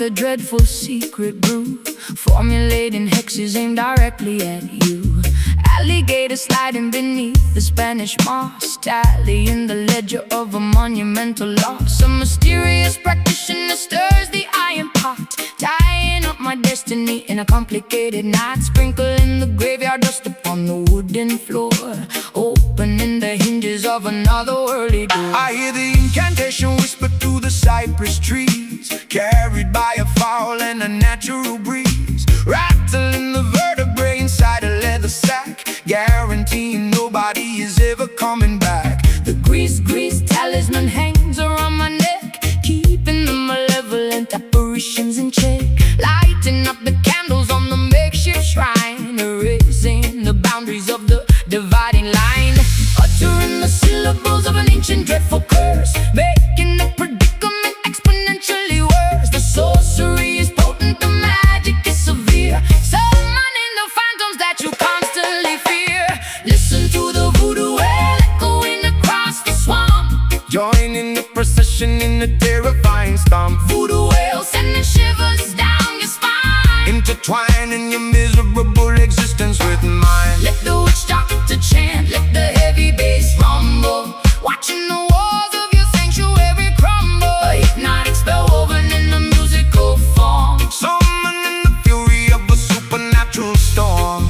A dreadful secret brew, formulating hexes aimed directly at you. Alligator sliding beneath the Spanish moss, tallying the ledger of a monumental loss. A mysterious practitioner stirs the iron pot, tying up my destiny in a complicated knot. Sprinkling the graveyard dust upon the wooden floor, opening the hinges of another early door. I hear the incantation whisper through the cypress trees, carried by a foul and a natural breeze, rattling the vertebrae inside a leather sack, guaranteeing nobody is ever coming back. The grease talisman hangs around my neck, keeping the malevolent apparitions in check. Lighting up the candles on the makeshift shrine, erasing the boundaries of the dividing line. Uttering the syllables of an ancient dreadful curse, making the predicament exponentially worse. The sorcery is potent, the magic is severe, summoning the phantoms that you constantly fear. Listen to the voodoo wail echoing across the swamp, joining the procession in a terrifying stomp. Voodoo wail sending shivers down your spine, intertwining your miserable existence with mine. Let the witch doctor chant, let the heavy bass rumble, watching the walls of your sanctuary crumble. A hypnotic spell woven in the musical form, summoning the fury of a supernatural storm.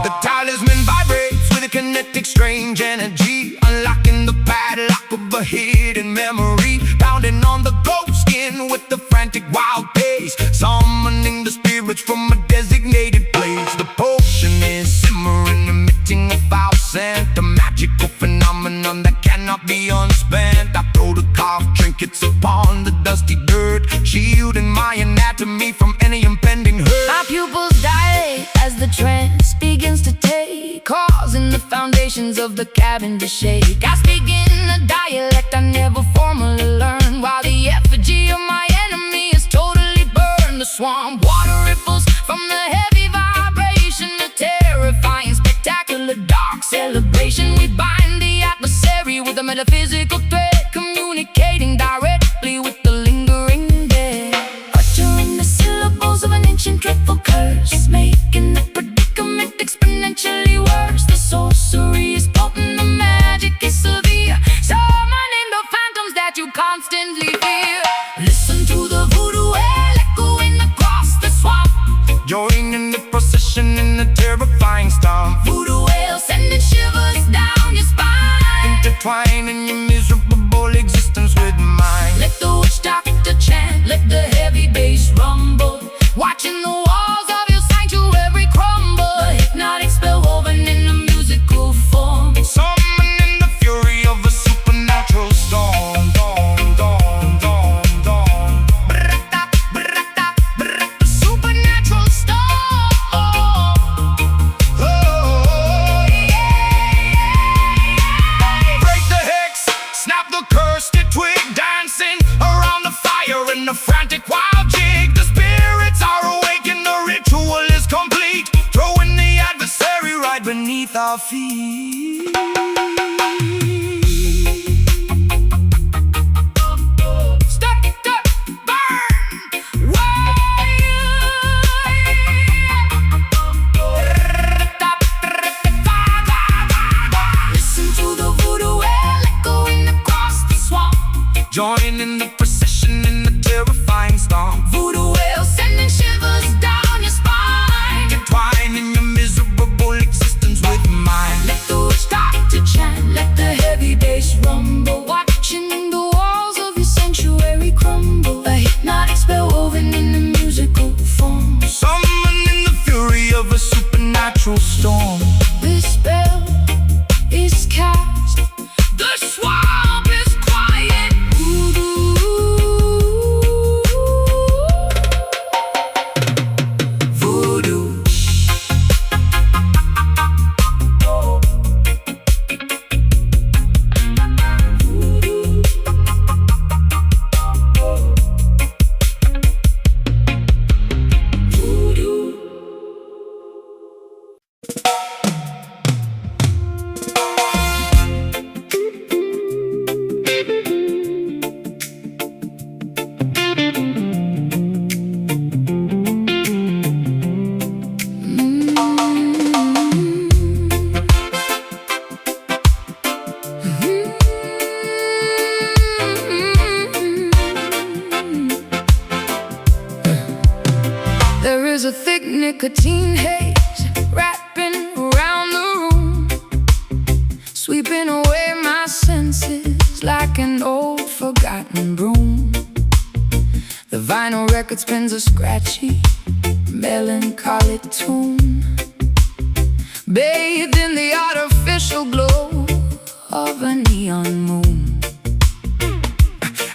The talisman vibrates with a kinetic strange energy, unlocking the padlock of a hidden memory, pounding on the ghost skin with the frantic wild pace, summoning the spirits from a designated place. The potion is simmering, emitting a foul scent, a magical phenomenon that cannot be unspent. I throw the carved trinkets upon the dusty dirt, shielding my anatomy from any impending hurt. My pupils dilate as the trance begins to take, causing the foundations of the cabin to shake. I speak in a dialect I never formally learned, while the effigy of my enemy is totally burned. The swamp water ripples from the heavy vibration, a terrifying, spectacular, dark celebration. We bind the adversary with a metaphysical thread, communicating directly with the lingering dead. Uttering the syllables of an ancient dreadful curse, making the predicament exponentially worse. The sorcery is potent, the magic is severe, summoning the phantoms that you constantly fear. Listen to the voodoo wail echoing across the swamp, joining the procession in a terrifying stomp. voodoo wail sending shivers down your spine, Intertwining your miserable existence with mine. let the witch doctor chant, let the heavy bass rumble, watching the walls of your sanctuary crumble. A hypnotic spell woven in a musical form, Summoning the fury of a supernatural storm. the supernatural storm. Break the hex, snap the cursed twig, dancing around the fire in a frantic wild jig. The spirits are awake and the ritual is complete, throwing the adversary right beneath our feet. Step, burn, listen to the voodoo wail echoing across the swamp, Joining the procession in the terrifying storm. voodoo wail sending shivers down your spine. Intertwining your miserable existence with mine. Let the witch doctor chant, let the heavy bass rumble, watching the walls of your sanctuary crumble. A hypnotic nicotine haze wrapping around the room, sweeping away my senses like an old forgotten broom. The vinyl record spins a scratchy, melancholy tune, bathed in the artificial glow of a neon moon.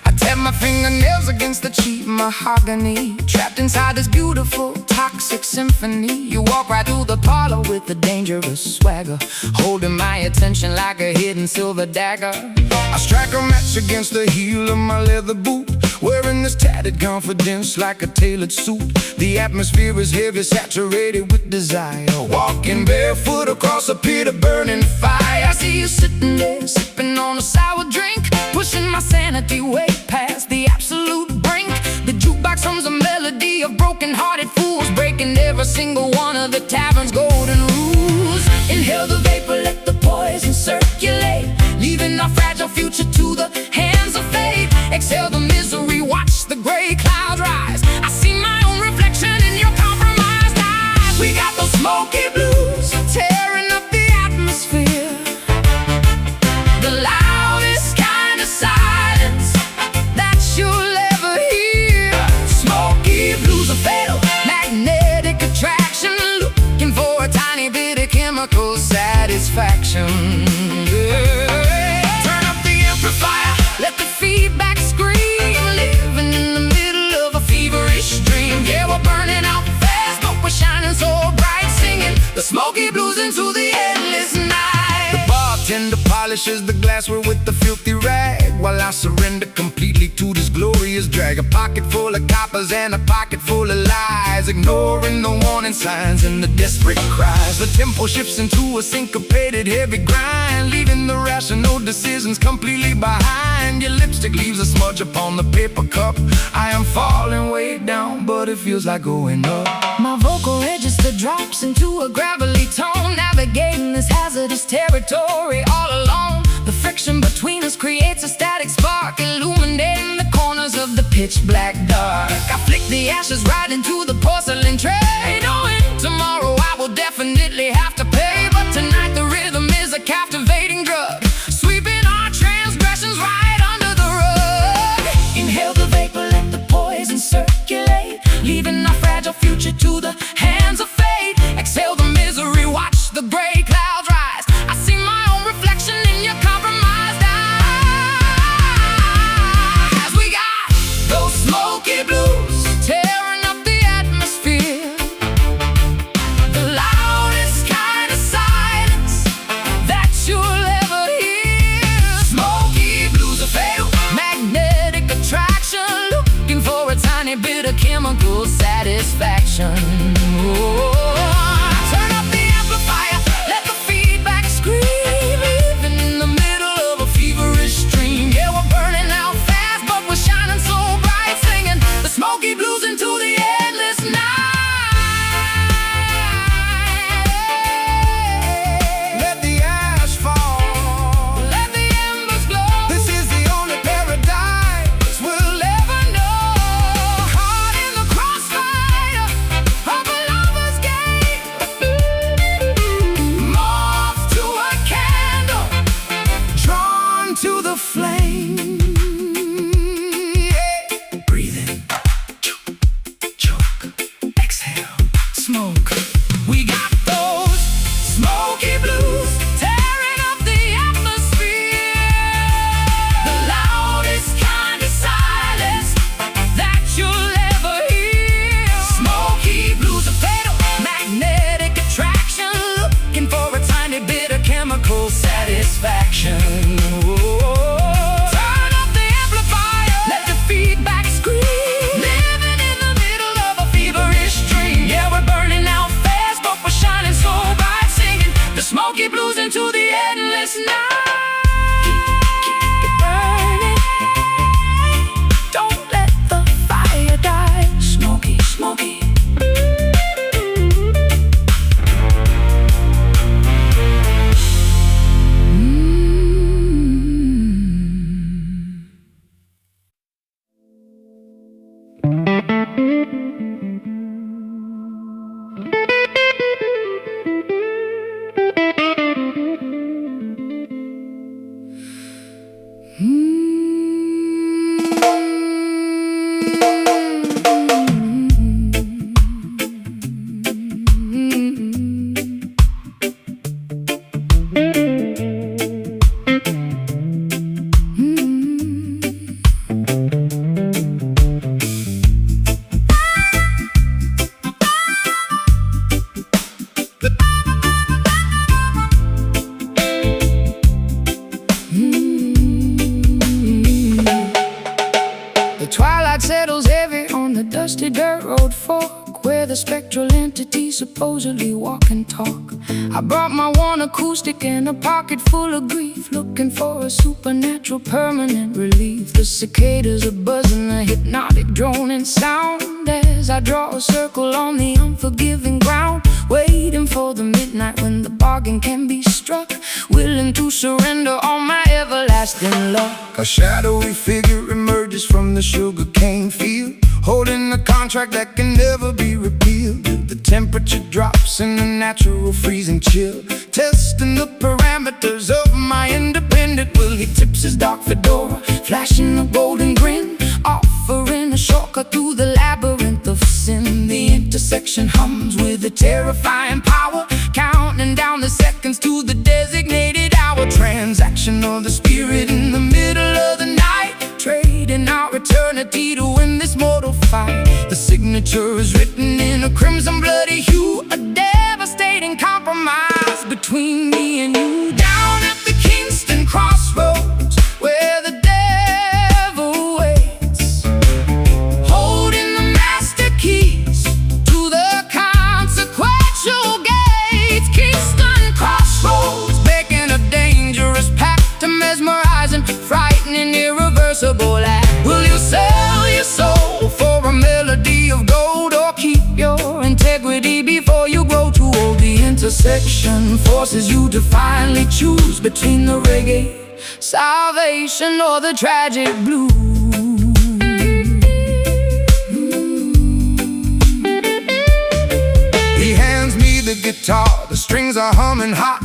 I tap my fingernails against the cheap mahogany, trapped inside this beautiful, toxic symphony. You walk right through the parlor with a dangerous swagger, holding my attention like a hidden silver dagger. I strike a match against the heel of my leather boot, wearing this tattered confidence like a tailored suit. The atmosphere is heavy, saturated with desire, walking barefoot across a pit of burning fire. I see you sitting there, sipping on a sour drink, pushing my sanity way past the absolute brink. The jukebox hums a melody of broken-hearted fools, breaking every single one of the tavern's golden rules. Inhale the vapor, let the poison circulate, leaving our fragile future to the hands of fate. Exhale the misery, watch the gray clouds rise. I see my own reflection in your compromised eyes. We got those smoky blues tearing up the atmosphere, the loudest kind of silence that you'll ever hear. Smoky blues are fatal, magnetic attraction, looking for a tiny bit of chemical satisfaction. Turn up the amplifier, let the feedback scream, living in the middle of a feverish dream. Yeah, we're burning out fast, but we're shining so bright, singing the smoky blues into the endless night. The bartender polishes the glassware with the filthy rag, while I surrender completely to this glorious drag. A pocket full of coppers and a pocket full of lies, ignoring the warning signs and the desperate cries. The tempo shifts into a syncopated heavy grind, leaving the rational decisions completely behind. Your lipstick leaves a smudge upon the paper cup. I am falling way down, but it feels like going up. My vocal register drops into a gravelly tone, navigating this hazardous territory all alone. The friction between us creates a static spark, illuminating the corners of the pitch black dark. I flick the ashes right into the porcelain tray, knowing tomorrow I will definitely have to pay. But tonight the rhythm is a captivating drug, sweeping our transgressions right under the rug. Inhale the vapor, let the poison circulate, leaving our fragile future to the hands of fate. Exhale the misery, watch the gray clouds rise. I see my own reflection in your compromised eyes. We got those smoky blues tearing up the atmosphere, the loudest kind of silence that you'll ever hear. Smoky blues are fatal, magnetic attraction, looking for a tiny bit of chemical satisfaction. Turn up the amplifier, let the feedback scream, even in the middle of a feverish dream. Yeah, we're burning out fast, but we're shining so bright, singing the smoky blues into the endless night. Let the ash fall, Let the embers glow. this is the only paradise we'll ever know. Caught in the crossfire of a lover's game, moth to a candle, Drawn to the flame. Yeah. breathe in, choke, exhale, smoke. We got those smoky blues tearing up the atmosphere, the loudest kind of silence that you'll ever hear. Smoky blues are fatal, magnetic attraction, looking for a tiny bit of chemical satisfaction. Turn up the amplifier, let the feedback scream, living in the middle of a feverish dream. Yeah, we're burning out fast, but we're shining so bright, singing the smoky blues into the endless night. Keep it burning, don't let the fire die. Smoky, smoky. twilight settles heavy on the dusty dirt road fork, where the spectral entities supposedly walk and talk. I brought my one acoustic and a pocket full of grief, looking for a supernatural permanent relief. The cicadas are buzzing, a hypnotic droning sound, as I draw a circle on the unforgiving ground, waiting for the midnight when the bargain can be struck, willing to surrender all my everlasting luck. A shadowy figure emerges from the sugarcane field, holding a contract that can never be repealed. The temperature drops in a natural freezing chill, testing the parameters of my independent will. He tips his dark fedora, flashing a golden grin, offering a shortcut through the labyrinth of sin. The intersection hums with a terrifying power, counting down the seconds to the designated hour. Transaction of the spirit in the middle of the night, trading our eternity to win this mortal fight. The signature is written in a crimson bloody hue, a devastating compromise between me and you. Down at the Kingston crossroads, where the devil waits, holding the master keys to the consequential gates. Kingston crossroads, making a dangerous pact to mesmerizing, frightening, irreversible act. Will you sell your soul for a melody of gold, or keep your integrity before you grow too old? The intersection forces you to finally choose between the reggae salvation or the tragic blues. He hands me the guitar, the strings are humming hot,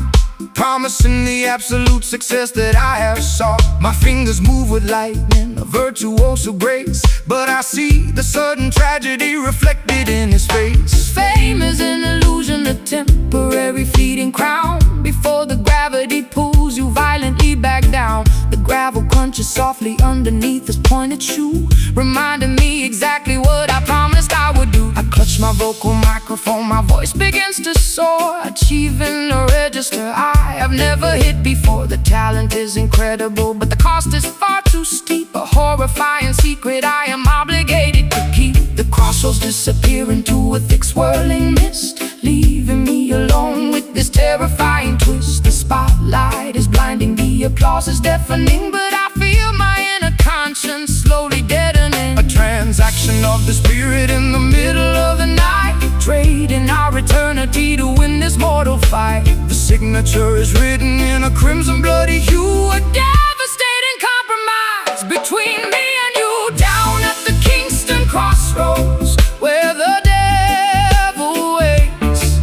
promising the absolute success that I have sought. My fingers move with lightning, a virtuoso grace, but I see the sudden tragedy reflected in his face. Fame is an illusion, a temporary fleeting crown, before the gravity pulls you violently back down. The gravel crunches softly underneath his pointed shoe, reminding me exactly what I promised I would do. I clutch my vocal microphone, my voice begins to soar, achieving a register I have never hit before. The talent is incredible, but the cost is far too steep, a horrifying secret I am obligated to keep. The crossroads disappear into a thick swirling mist, leaving me alone with this terrifying twist. The spotlight is blinding, the applause is deafening, but I feel my inner conscience slowly deadening. A transaction of the spirit in the middle of the night, trading our eternity to win this mortal fight. the signature is written in a crimson bloody hue, A devastating compromise between me and you. Down at the Kingston crossroads, where the devil waits,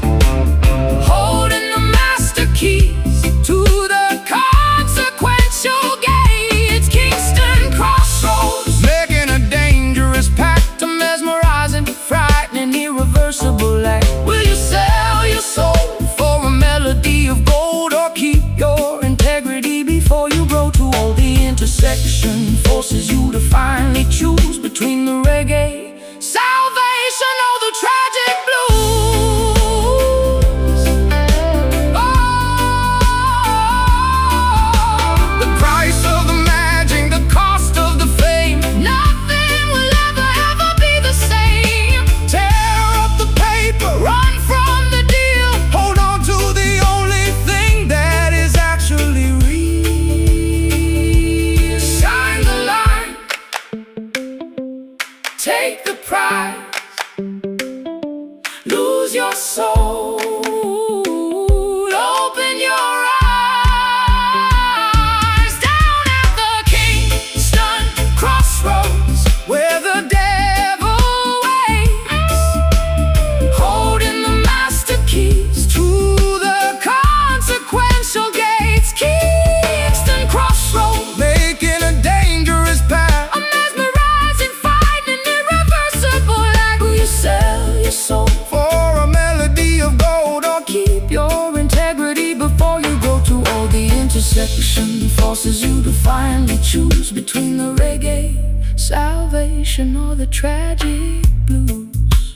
holding the master keys to the consequential gates. Kingston crossroads, making a dangerous pact to mesmerizing, frightening, irreversible act. Will you sell your soul for a melody of gold, or keep your integrity before you grow too old? The intersection forces you to finally choose between the reggae salvation or the tragic blues. Oh, the price of the magic, the cost of the fame. nothing will ever be the same. Tear up the paper, Run from the deal, hold on to the only thing that is actually real. sign the line, take the prize, lose your soul, open your eyes. Down at the Kingston crossroads, where the devil waits, holding the master keys to the consequential gates. Kingston crossroads, Making a dangerous pact, a mesmerizing, frightening, irreversible act. Will you sell your soul, for a melody of gold, or keep your integrity before you grow too old? The intersection forces you to finally choose between the reggae salvation or the tragic blues.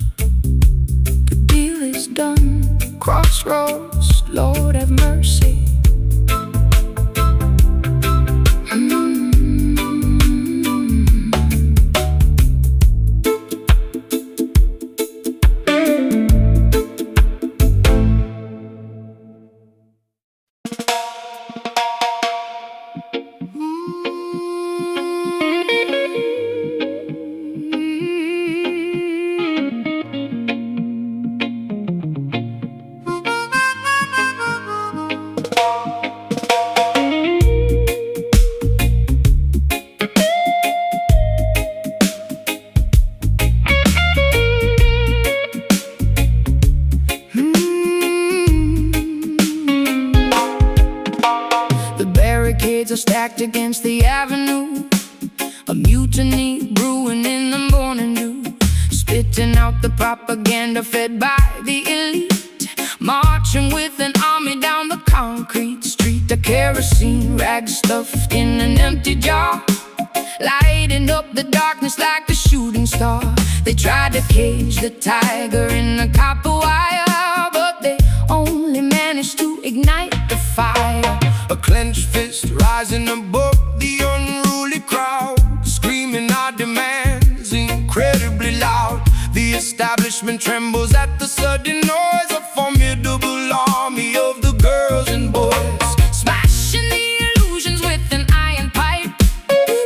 The deal is done, crossroads, Lord have mercy. stacked against the avenue, a mutiny brewing in the morning dew, spitting out the propaganda fed by the elite, marching with an army down the concrete street. A kerosene rag stuffed in an empty jar, lighting up the darkness like a shooting star. They tried to cage the tiger in the copper wire, but they only managed to ignite the fire. A clenched fist rising above the unruly crowd, screaming our demands incredibly loud. The establishment trembles at the sudden noise, a formidable army of the girls and boys, smashing the illusions with an iron pipe.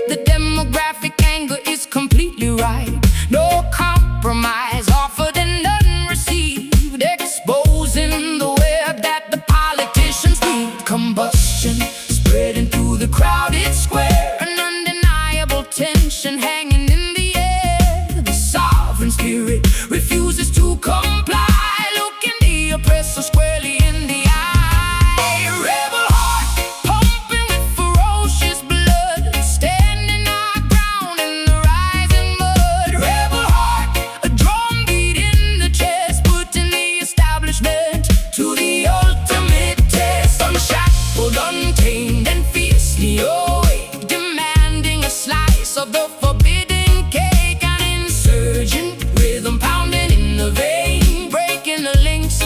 The demographic anger is completely right. No compromise offered and none received, exposing the web that the politicians weave. Combustion spreading through the crowded square, an undeniable tension hanging in the air. The sovereign spirit refuses to comply, looking the oppressor squarely in the eye. Rebel heart pumping with ferocious blood, standing our ground in the rising mud. Rebel heart, a drum beat in the chest, putting the establishment to the ultimate test. Unshackled, untamed, and fiercely awake, demanding a slice of the forbidden cake. An insurgent rhythm pounding in the vein, breaking the links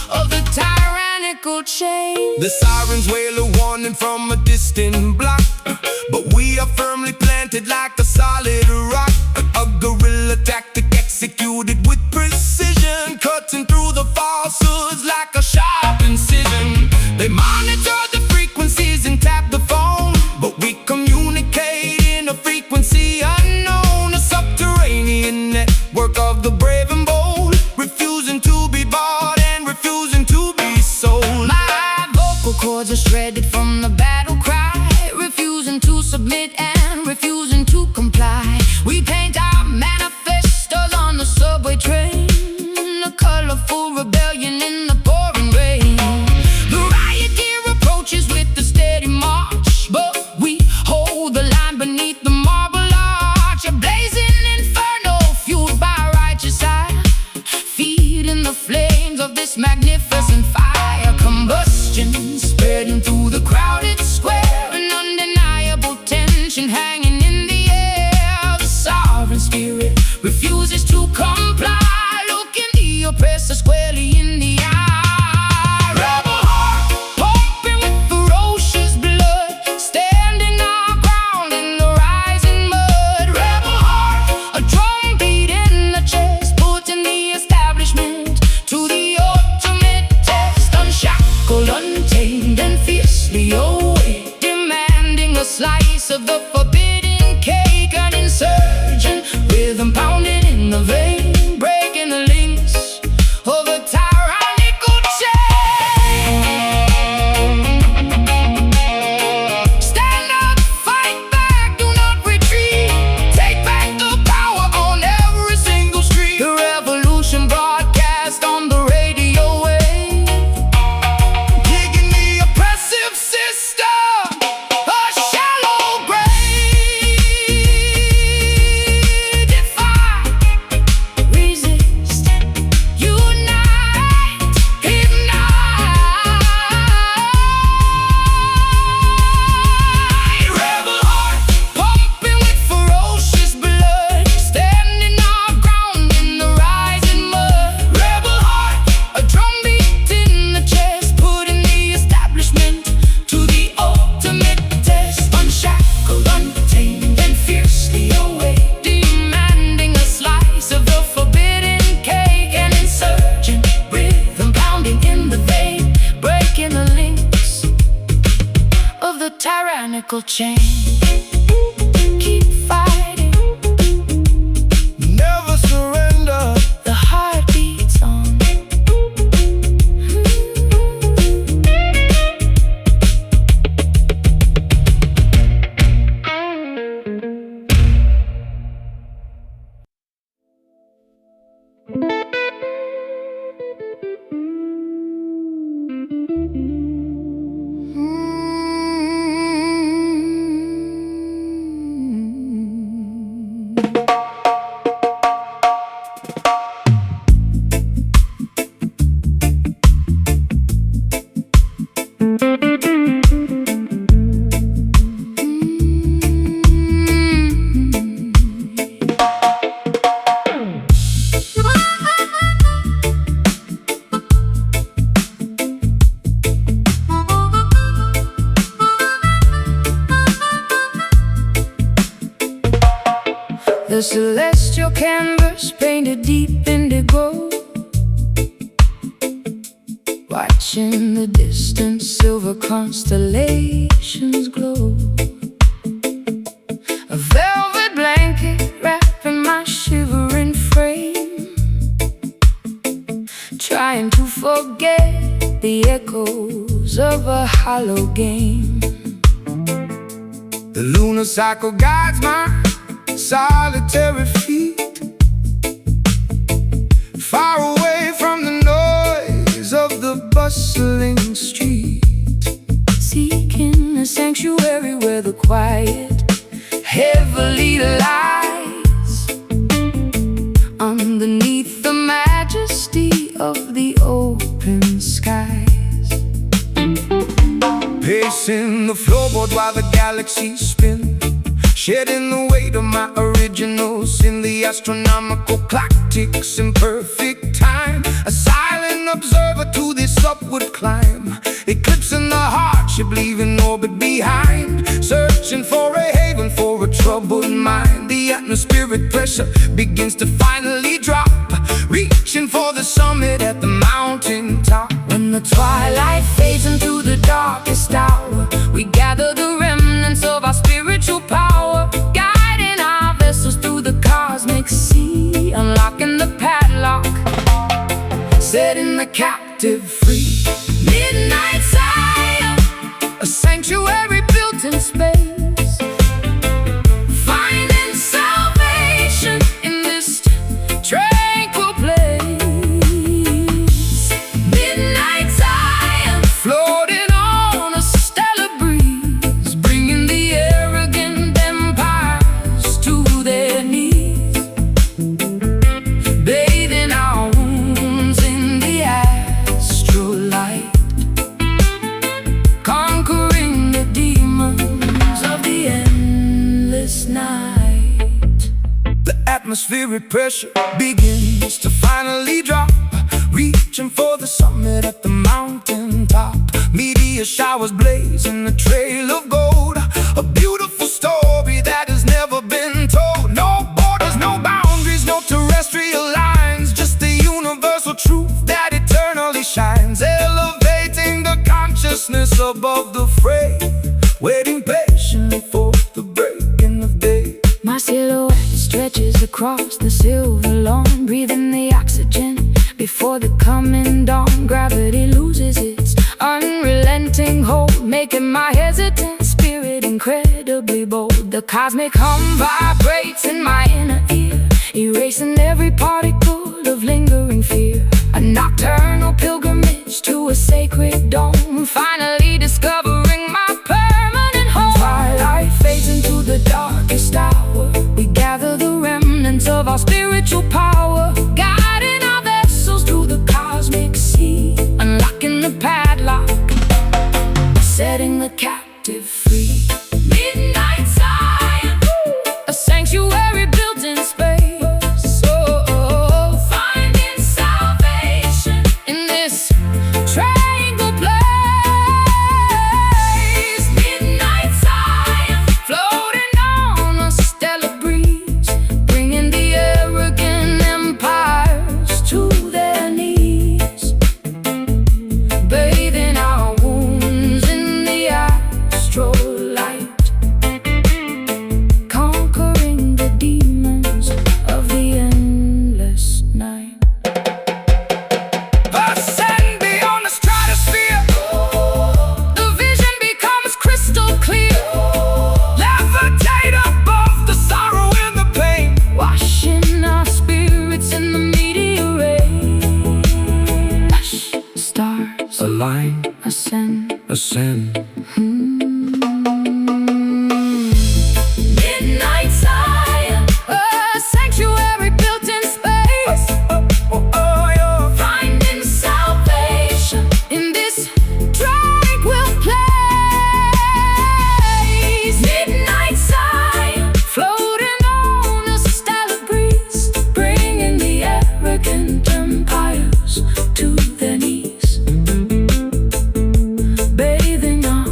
of the tyrannical chain. The sirens wail a warning from a distant block, but we are firmly planted like a solid rock. A guerrilla tactic executed with precision, cutting through the falsehoods like a sharp incision. They monitor the frequencies and tap the phone, but we communicate in a frequency unknown. A subterranean network of the brave and bold, refusing to be bought and refusing to be sold. My vocal cords are shredded from the battle cry, refusing to submit and refusing to comply. We paint our manifestos on the subway train, a colorful rebellion in the pouring rain. The riot gear approaches with a steady march, but we hold the line beneath the marble arch. A blazing inferno fueled by righteous eye, feeding the flames of this magnificent fire. Combustion spreading through the crowded square, an undeniable tension hanging in the air. The sovereign spirit refuses to comply, looking the oppressor squarely in the eye. Rebel heart pumping with ferocious blood, standing our ground in the rising mud. Rebel heart, a drum beat in the chest, putting the establishment to the ultimate test. Unshackled, untamed, and fiercely awake, demanding a slice of the forbidden cake. An insurgent rhythm pounding in the vein, breaking the links of a tyrannical chain. Stand up, fight back, do not retreat. Take back the power on every single street. The revolution broadcast on the radio wave, digging the oppressive system a shallow grave. Defy, resist, unite, ignite. Rebel heart pumping with ferocious blood, standing our ground in the rising mud. Rebel heart, a drum beat in the chest, putting the establishment to the ultimate test. Unshackled, untamed, and fiercely awake, demanding a slice of the forbidden cake. An insurgent rhythm pounding in the vein, breaking the links of the tyrannical chain. Keep fighting, Never surrender. the heart beats on. The celestial canvas painted deep indigo, watching the distant silver constellations glow. A velvet blanket wrapping my shivering frame, trying to forget the echoes of a hollow game. The lunar cycle guides my solitary feet, far away from the noise of the bustling street, seeking a sanctuary where the quiet heavily lies, underneath the majesty of the open skies. Pacing the floorboard while the galaxies spin, shedding the weight of my originals in the astronomical clock ticks in perfect time. A silent observer to this upward climb, eclipsing the hardship, leaving orbit behind, searching for a haven for a troubled mind. The atmospheric pressure begins to finally drop, reaching for the summit at the mountain top. When the twilight fades into the darkest hour, we gather the remnants of our spiritual power, guiding our vessels through the cosmic sea, unlocking the padlock, setting the captive free. Midnight Zion, A sanctuary built in space, finding salvation in this tranquil place. Midnight Zion, floating on a stellar breeze, bringing the arrogant empires to their knees, bathing our wounds in the astral light, conquering the demons of the endless night. the atmospheric pressure begins to finally drop, reaching for the summit at the mountain top. Meteor showers blazing a trail of gold, a beautiful story that has never been told. No borders, no boundaries, no terrestrial lines, just the universal truth that eternally shines, elevating the consciousness above the fray, waiting patiently for the breaking of day. My silhouette stretches across the silver lawn, breathing the oxygen before the coming dawn. Gravity loses its unrelenting hold, making my hesitant spirit incredibly bold. The cosmic hum vibrates in my inner ear, erasing every particle of lingering fear. A nocturnal pilgrimage to a sacred dome, finally discovering my permanent home. Twilight fades into the darkest hour, we gather the remnants of our spiritual power, guiding our vessels through the cosmic sea, unlocking the padlock, setting the captive free. Midnight Zion, a sanctuary built in space, finding salvation in this tranquil place. Midnight Zion, floating on a stellar breeze, bringing the arrogant empires to their knees, bathing our wounds in the astral light, conquering the demons of the endless night. Ascend beyond the stratosphere, The vision becomes crystal clear, levitate above the sorrow and the pain, washing our spirits in the meteor rain. Hush, stars align, ascend. ascend. Midnight Zion, a sanctuary built in space, finding salvation in this tranquil place. Midnight Zion, floating on a stellar breeze, bringing the arrogant empires to their knees, bathing our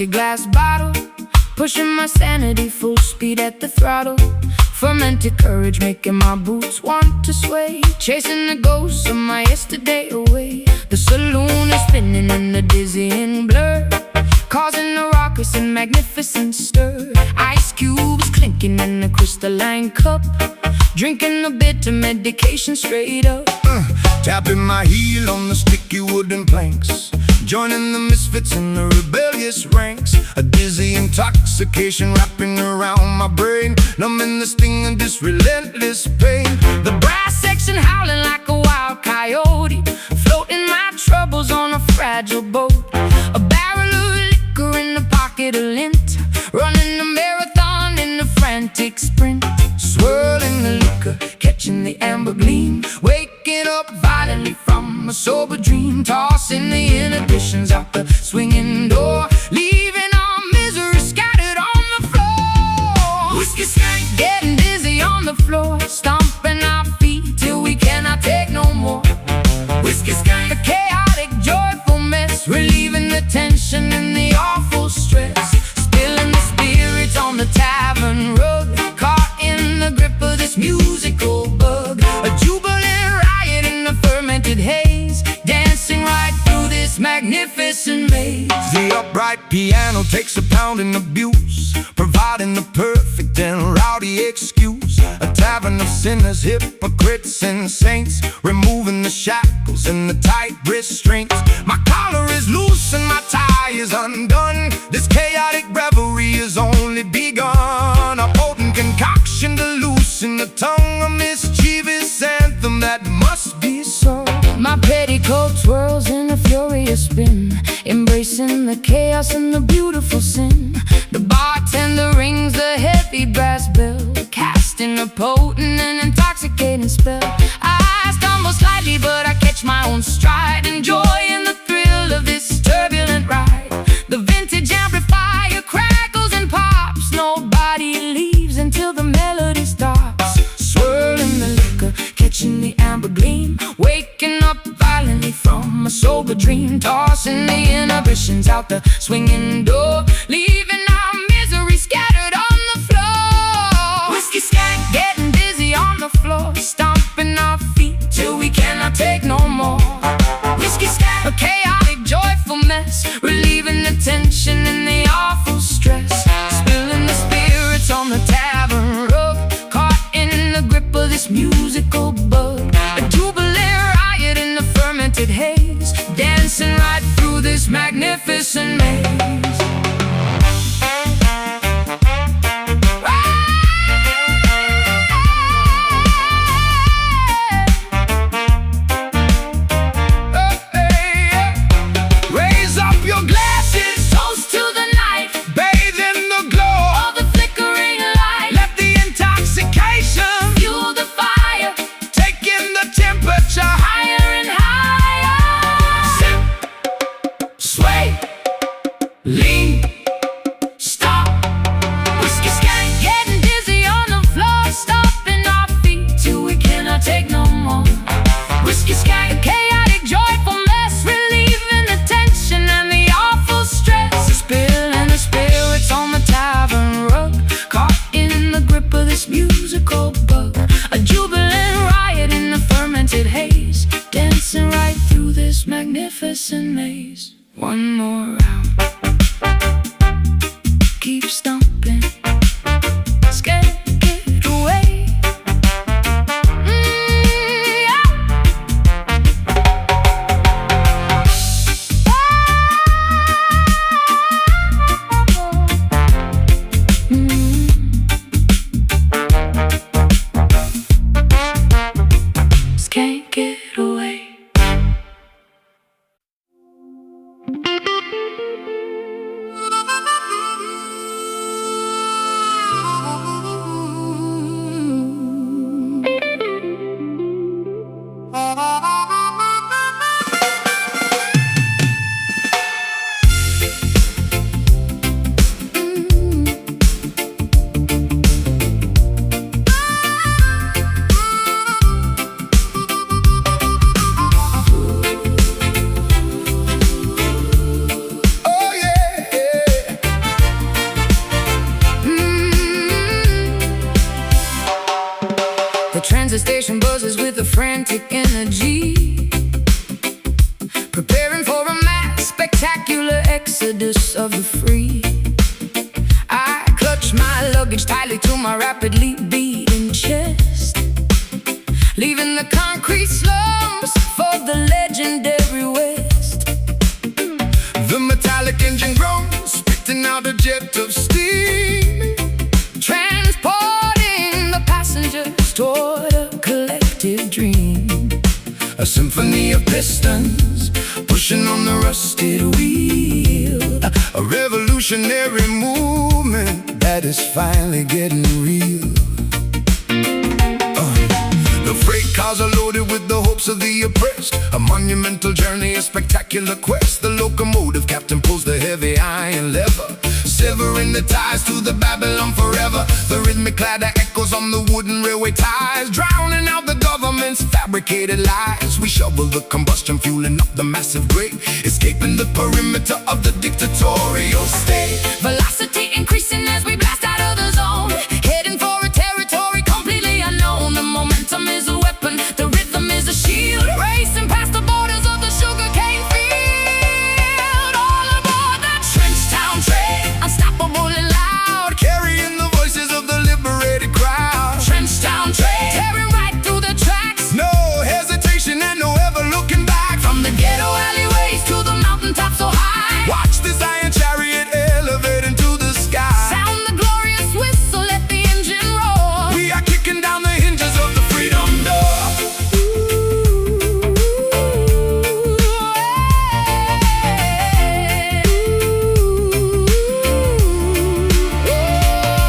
empty glass bottle, pushing my sanity full speed at the throttle. Fermented courage making my boots want to sway, chasing the ghosts of my yesterday away. The saloon is spinning in the dizzying blur, causing a raucous and magnificent stir. Ice cubes clinking in a crystalline cup, drinking the bitter medication straight up. Tapping my heel on the sticky wooden planks, joining the misfits in the rebellious ranks. A dizzy intoxication wrapping around my brain, numbing the sting of this relentless pain. The brass section howling like a wild coyote, floating my troubles on a fragile boat. A barrel of liquor in the pocket of lint, running a marathon in a frantic sprint. Swirling the liquor, Catching the amber gleam, waking up violently from a sober dream. tossing the inhibitions out the swinging door, leaving our misery scattered on the floor. Whiskey skank, Getting dizzy on the floor, stomping our feet till we cannot take no more. whiskey skank, A chaotic, joyful mess, relieving the tension and the awful stress. Spilling the spirits on the tavern rug, caught in the grip of this musical bug. A jubilant riot in the fermented haze, dancing right through this magnificent maze. The upright piano takes a pounding abuse, providing the perfect and rowdy excuse. A tavern of sinners, hypocrites and saints, removing the shackles and the tight restraints. My collar is loose and my tie is undone. This chaotic revelry has only begun. A potent concoction to loosen the tongue, a mischievous anthem that must be sung. My petticoat twirls in a furious spin, embracing the chaos and the beautiful sin. The bartender rings the heavy brass bell, casting a potent and intoxicating spell. I stumble slightly, but I catch my own stride, enjoying the thrill of this turbulent ride. The vintage amplifier crackles and pops, nobody leaves until the melody stops. Swirling the liquor, catching the amber gleam, waking up violently from a sober dream. Tossing the inhibitions out the swinging door, leaving our misery scattered on the floor. Whiskey skank, Getting dizzy on the floor, stomping our feet till we cannot take no more. whiskey skank, A chaotic, joyful mess, relieving the tension and the awful stress. Spilling the spirits on the tavern rug, caught in the grip of this musical bug. A jubilant riot in the fermented haze, dancing right through this magnificent maze. raise up your glasses, Toast to the night bathe in the glow. of the flickering light, Let the intoxication fuel the fire take in the temperature. higher and higher. Sip, Sway, lean, stop. whiskey skank, Getting dizzy on the floor, stomping our feet till we cannot take no more. whiskey A skank, chaotic, joyful mess, relieving the tension and the awful stress. Spilling the spirits on the tavern rug, caught in the grip of this musical bug. A jubilant riot in the fermented haze, dancing right through this magnificent maze. One more round, keep stomping, scared, get away. Yeah. Just can't get away. The transit station buzzes with a frantic energy, preparing for a mass spectacular exodus of the free. I clutch my luggage tightly to my rapidly beating chest, leaving the concrete slums for the legendary West. The metallic engine groans, spitting out a jet of steam, transporting the passengers toward a collective dream. a symphony of pistons pushing on the rusted wheel, a revolutionary movement that is finally getting real. The freight cars are loaded with the hopes of the oppressed, a monumental journey, a spectacular quest. The locomotive captain pulls the heavy iron lever, severing the ties to the Babylon forever. The rhythmic clatter echoes on the wooden railway ties, drowning out the government's fabricated lies. We shovel the combustion, fueling up the massive grate, escaping the perimeter of the dictatorial state. Velocity increasing as we blast out of the zone, heading for a territory completely unknown. The momentum is a weapon, the rhythm is a shield, racing past the borders of the sugarcane field. All aboard that trench town train, unstoppable and loud, Carrying the voices of the liberated crowd. trench town train, tearing right through the tracks. No hesitation and no ever looking back. From the ghetto alleyways to the mountaintops so high, Watch this iron chariot elevate into the sky. sound the glorious whistle, let the engine roar. We are kicking down the hinges of the freedom door.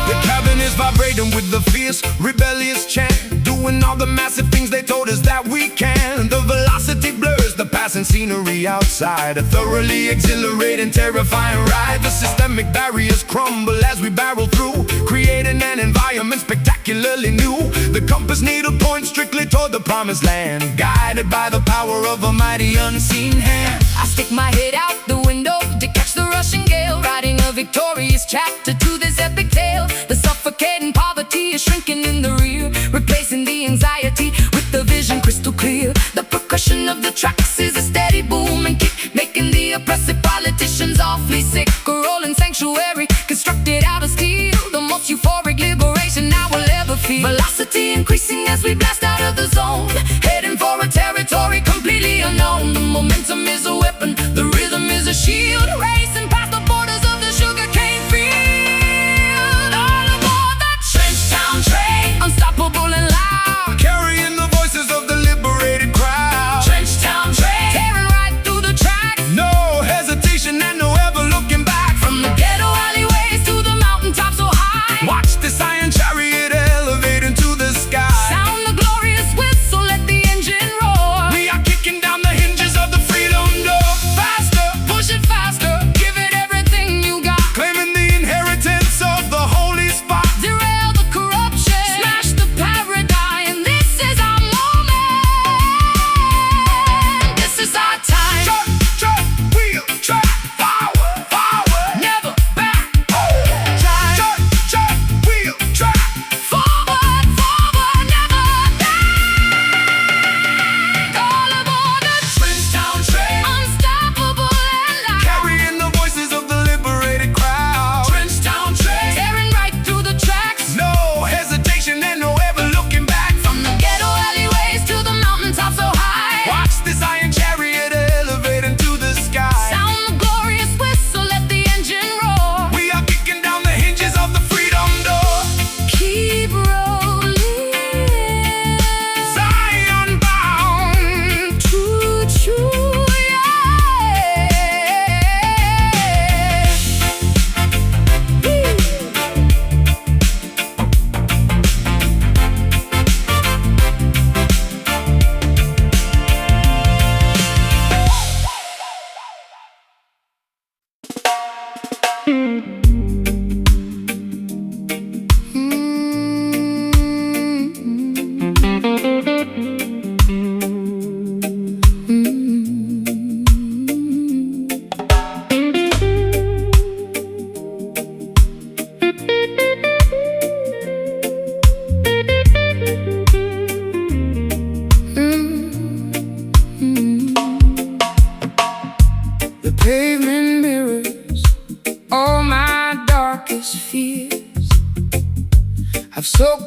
The cabin is vibrating with the fierce, rebellious chant, doing all the massive things they told us that we can. The velocity blurs the passing scenery outside, a thoroughly exhilarating, terrifying ride. The systemic barriers crumble as we barrel through, creating an environment spectacularly new. The compass needle points strictly toward the promised land, guided by the power of a mighty unseen hand. I stick my head out the window to catch the rushing gale, writing a victorious chapter to this epic tale. The suffocating poverty is shrinking in the rear, replacing the anxiety with the vision crystal clear. The percussion of the tracks is a steady boom and kick, making the oppressive politicians awfully sick. A rolling sanctuary constructed out of steel, the most euphoric liberation I will ever feel. Velocity increasing as we blast out of the zone, heading for a territory completely unknown. The momentum is a weapon, the rhythm is a shield, racing past the borders of the sugarcane field. All aboard that trench town train, unstoppable and loud, Carrying the voices of the liberated crowd. trench town train, tearing right through the track. No hesitation and no ever looking back. From the ghetto alleyways to the mountaintops so high, Watch this iron chariot elevate into the sky. sound the glorious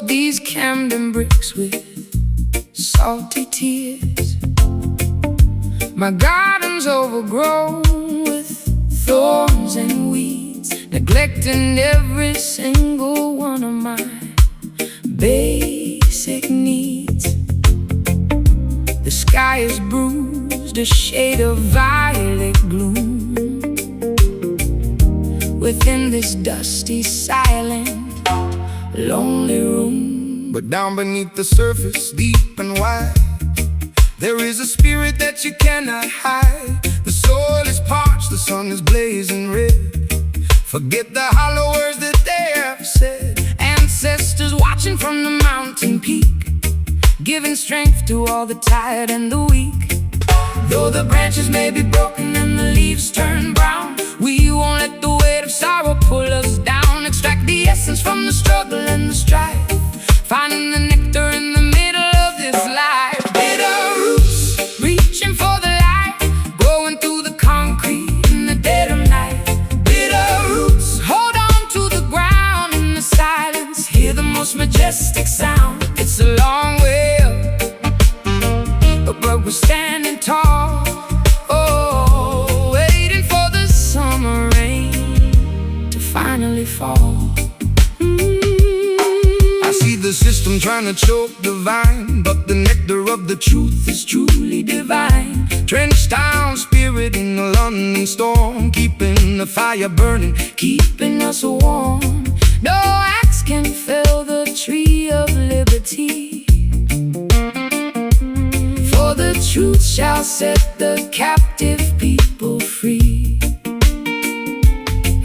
these Camden bricks with salty tears. My garden's overgrown with thorns and weeds, neglecting every single one of my basic needs. The sky is bruised, a shade of violet gloom within this dusty, silent, lonely room. But down beneath the surface, deep and wide, there is a spirit that you cannot hide. The soil is parched, the sun is blazing red. Forget the hollow words that they have said. Ancestors watching from the mountain peak, giving strength to all the tired and the weak. Though the branches may be broken and the leaves turn brown, we won't let the weight of sorrow pull us down. Extract the essence from the struggle and the strife, finding the nectar in the middle of this life. Bitter roots, reaching for the light, growing through the concrete in the dead of night. Bitter roots, hold on to the ground in the silence, hear the most majestic sound. It's a long way up, but we're standing tall. Oh, waiting for the summer rain to finally fall. I see the system trying to choke the vine, but the nectar of the truth is truly divine. Drenched down spirit in the London storm, keeping the fire burning, keeping us warm. No axe can fell the tree of liberty, for the truth shall set the captive people free.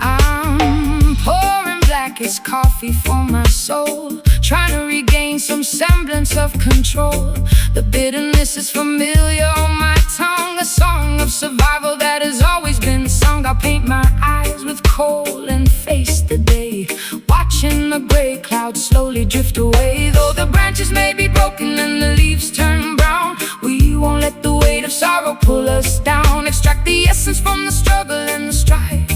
I'm pouring blackest coffee for my soul, trying to regain some semblance of control. The bitterness is familiar on my tongue, a song of survival that has always been sung. I'll paint my eyes with coal and face the day, watching the gray clouds slowly drift away. Though the branches may be broken and the leaves turn brown, we won't let the weight of sorrow pull us down. Extract the essence from the struggle and the strife,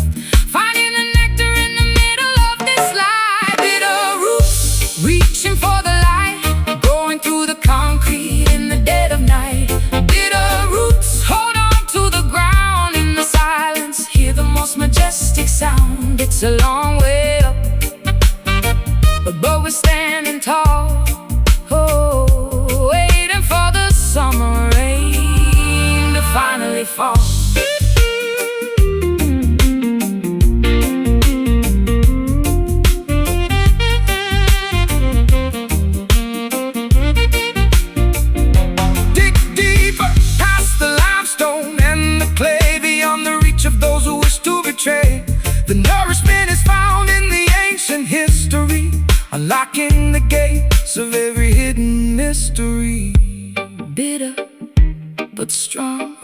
finding the nectar in the middle of this life. Bitter roots, reaching for the light, going through the concrete in the dead of night. Bitter roots, hold on to the ground in the silence, hear the most majestic sound. It's a long way up, but we're standing tall. Oh, waiting for the summer rain to finally fall. dig deeper past the limestone and the clay, beyond the reach of those who wish to betray. The nourishment is found in the ancient history, unlocking the gates of every hidden mystery. Bitter but strong,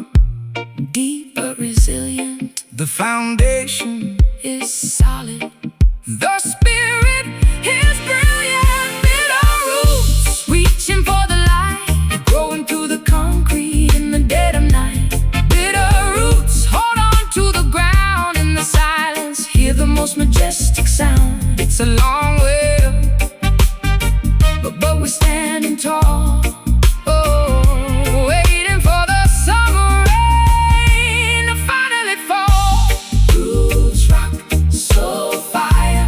deep but resilient, The foundation is solid. the spirit His brilliant bitter roots, reaching for the light, growing through the concrete in the dead of night. Bitter roots, hold on to the ground in the silence, hear the most majestic sound. It's a long way up, but we're standing tall. Oh, waiting for the summer rain to finally fall. Roots rock, Soulfire,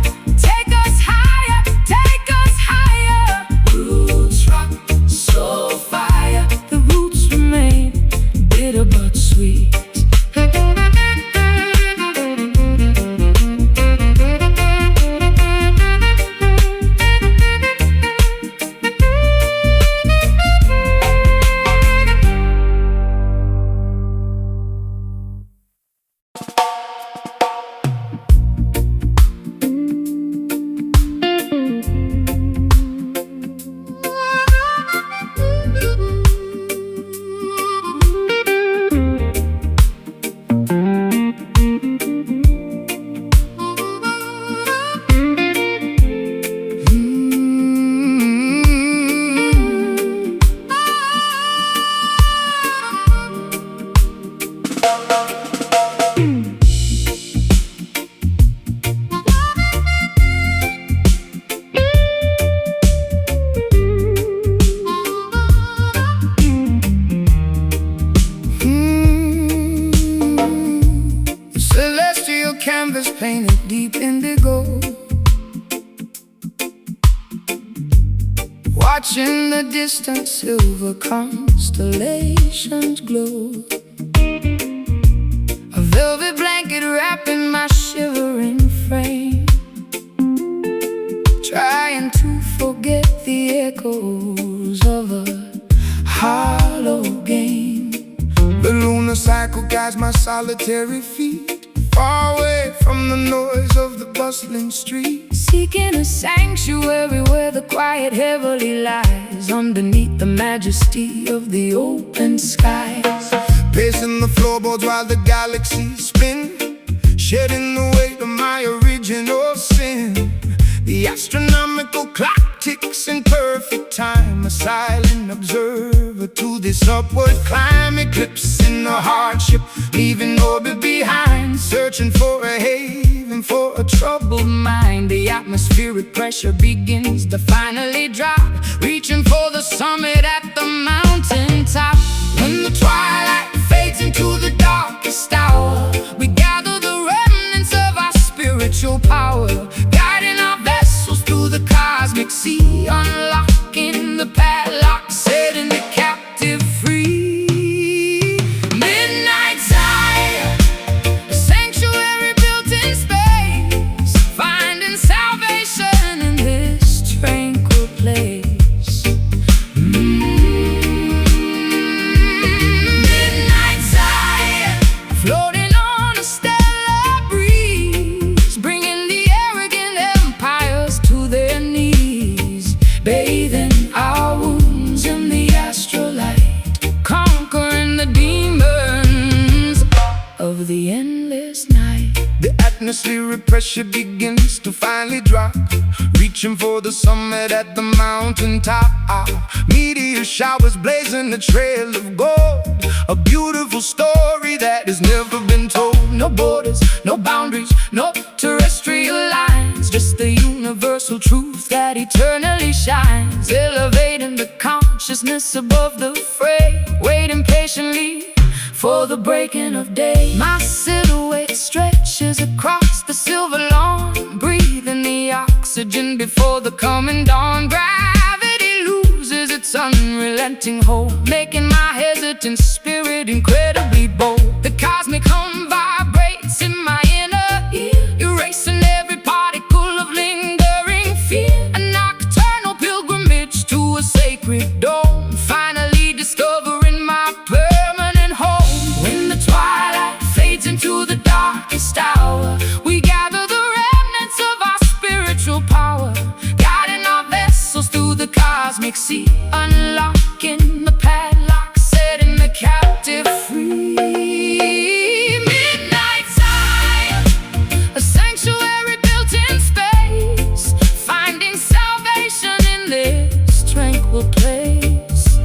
take us higher, take us higher. Roots rock, Soulfire, the roots remain bitter but sweet. painted deep indigo, watching the distant silver constellations glow. A velvet blanket wrapping my shivering frame, trying to forget the echoes of a hollow game. The lunar cycle guides my solitary feet, far away from the noise of the bustling street, seeking a sanctuary where the quiet heavily lies underneath the majesty of the open skies. Pacing the floorboards while the galaxies spin, shedding the weight of my original sin. The astronomical clock ticks in perfect time, a silent observer to this upward climb. Eclipsing the hardship, leaving orbit behind, searching for a haven for a troubled mind. The atmospheric pressure begins to finally drop, reaching for the summit at the mountain top. When the twilight fades into the darkest hour, we gather the remnants of our spiritual power, guiding our vessels through the cosmic sea, unlocking the padlock, setting the captive free. Midnight Zion, a sanctuary built in space, finding salvation in this tranquil place. Midnight Zion, floating on a stellar breeze, bringing the arrogant empires to their knees, bathing our wounds in the astral light, conquering the demons of the endless night. the atmospheric pressure begins to finally drop, reaching for the summit at the mountain top. Meteor showers blazing a trail of gold, a beautiful story that has never been told. No borders, no boundaries, no terrestrial lines, just the universal truth that eternally shines, elevating the consciousness above the fray, waiting patiently for the breaking of day. My silhouette stretches across the silver lawn, breathing the oxygen before the coming dawn. Gravity loses its unrelenting hold, making my hesitant spirit incredibly bold. The cosmic hum vibrates in my inner ear, erasing every particle of lingering fear. A nocturnal pilgrimage to a sacred dome, finally discovering my permanent home. When the twilight fades into the darkest hour, we gather the remnants of our spiritual power, guiding our vessels through the cosmic sea, unlocking the padlock, setting the captive free. Midnight Zion, a sanctuary built in space, finding salvation in this tranquil place.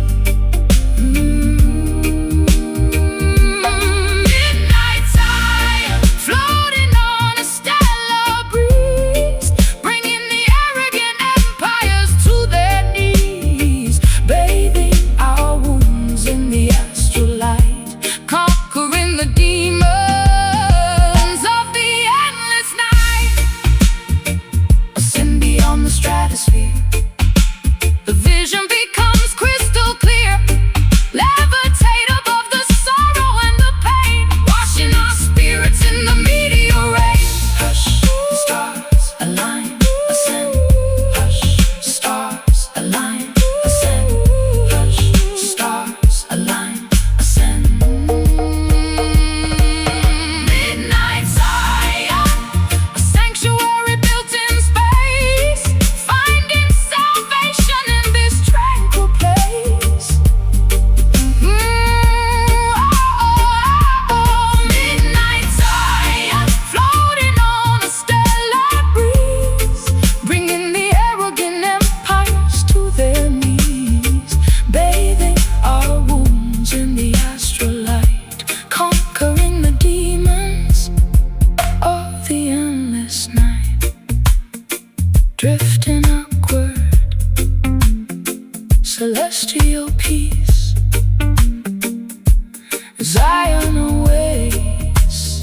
Midnight Zion, floating on a stellar breeze, bringing the arrogant empires to their knees, bathing our wounds in the astral light, conquering the demons of the endless night. Ascend beyond the stratosphere, the vision becomes crystal clear, levitate above the sorrow and the pain, washing our spirits in the meteor rain. Hush, stars align, ascend. Hush, stars align, ascend. Hush, stars align, ascend. Midnight Zion, a sanctuary built in space, finding salvation in this tranquil place. Midnight Zion, floating on a stellar breeze, bringing the arrogant empires to their knees, bathing our wounds in the astral light, conquering the demons of the endless night, drifting upward, celestial peace, Zion awaits.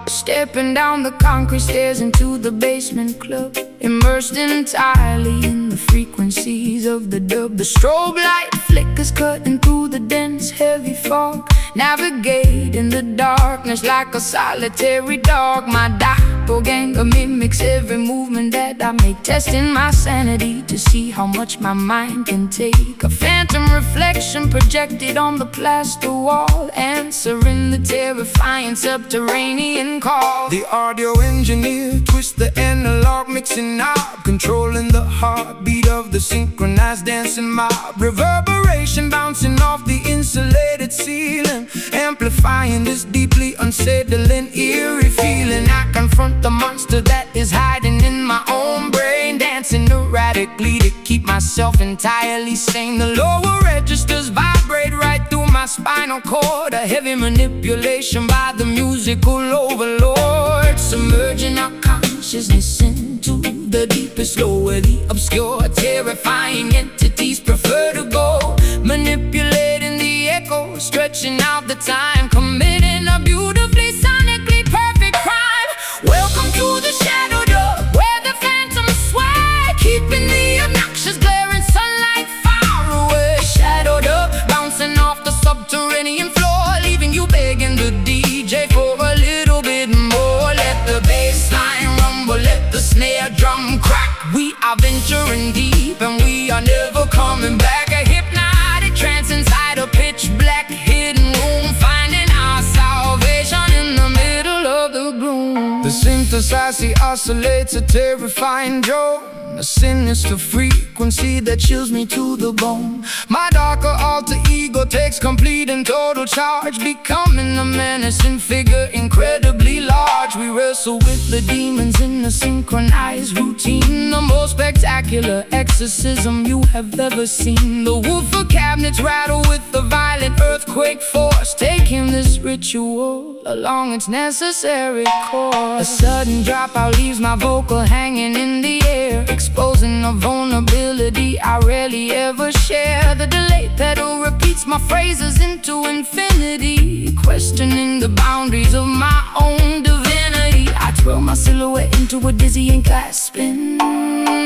Stepping down the concrete stairs into the basement club, immersed entirely in the frequencies of the dub. The strobe light flickers cutting through the dense, heavy fog, navigating the darkness like a solitary dog. My doppelganger mimics every movement that I make, testing my sanity to see how much my mind can take. A phantom reflection projected on the plaster wall, answering the terrifying subterranean call. The audio engineer twists the analog mixing knob, controlling the heartbeat of the synchronized dancing mob. Reverberation bouncing off the insulated ceiling, amplifying this deeply unsettling, eerie feeling. I confront the monster that is hiding in my own brain, dancing erratically to keep myself entirely sane. The lower registers vibrate right through my spinal cord, a heavy manipulation by the musical overlord, submerging our consciousness into the deepest low, where the obscure, terrifying entities prefer to go, manipulating the echo, stretching out the time, committing a beautifully sonically perfect crime. Welcome to the shadow dub, where the phantoms sway, keeping the obnoxious glaring sunlight far away. Shadow dub, bouncing off the subterranean floor, leaving you begging the DJ for a little bit more. Let the bass line rumble, let the snare drum crack. We are venturing deep and we are never coming back. A hypnotic trance inside a pitch black hidden room, finding our salvation in the middle of the gloom. The synthesizer oscillates a terrifying drone, a sinister frequency that chills me to the bone. My darker alter ego takes complete and total charge, becoming a menacing figure incredibly large. We wrestle with the demons in a synchronized routine, the most spectacular exorcism you have ever seen. The woofer cabinets rattle with the violent earthquake force, taking this ritual along its necessary course. A sudden dropout leaves my vocal hanging in the air, exposing a vulnerability I rarely ever share. The delay pedal repeats my phrases into infinity, questioning the boundaries of my own divinity. I twirl my silhouette into a dizzying glass spin,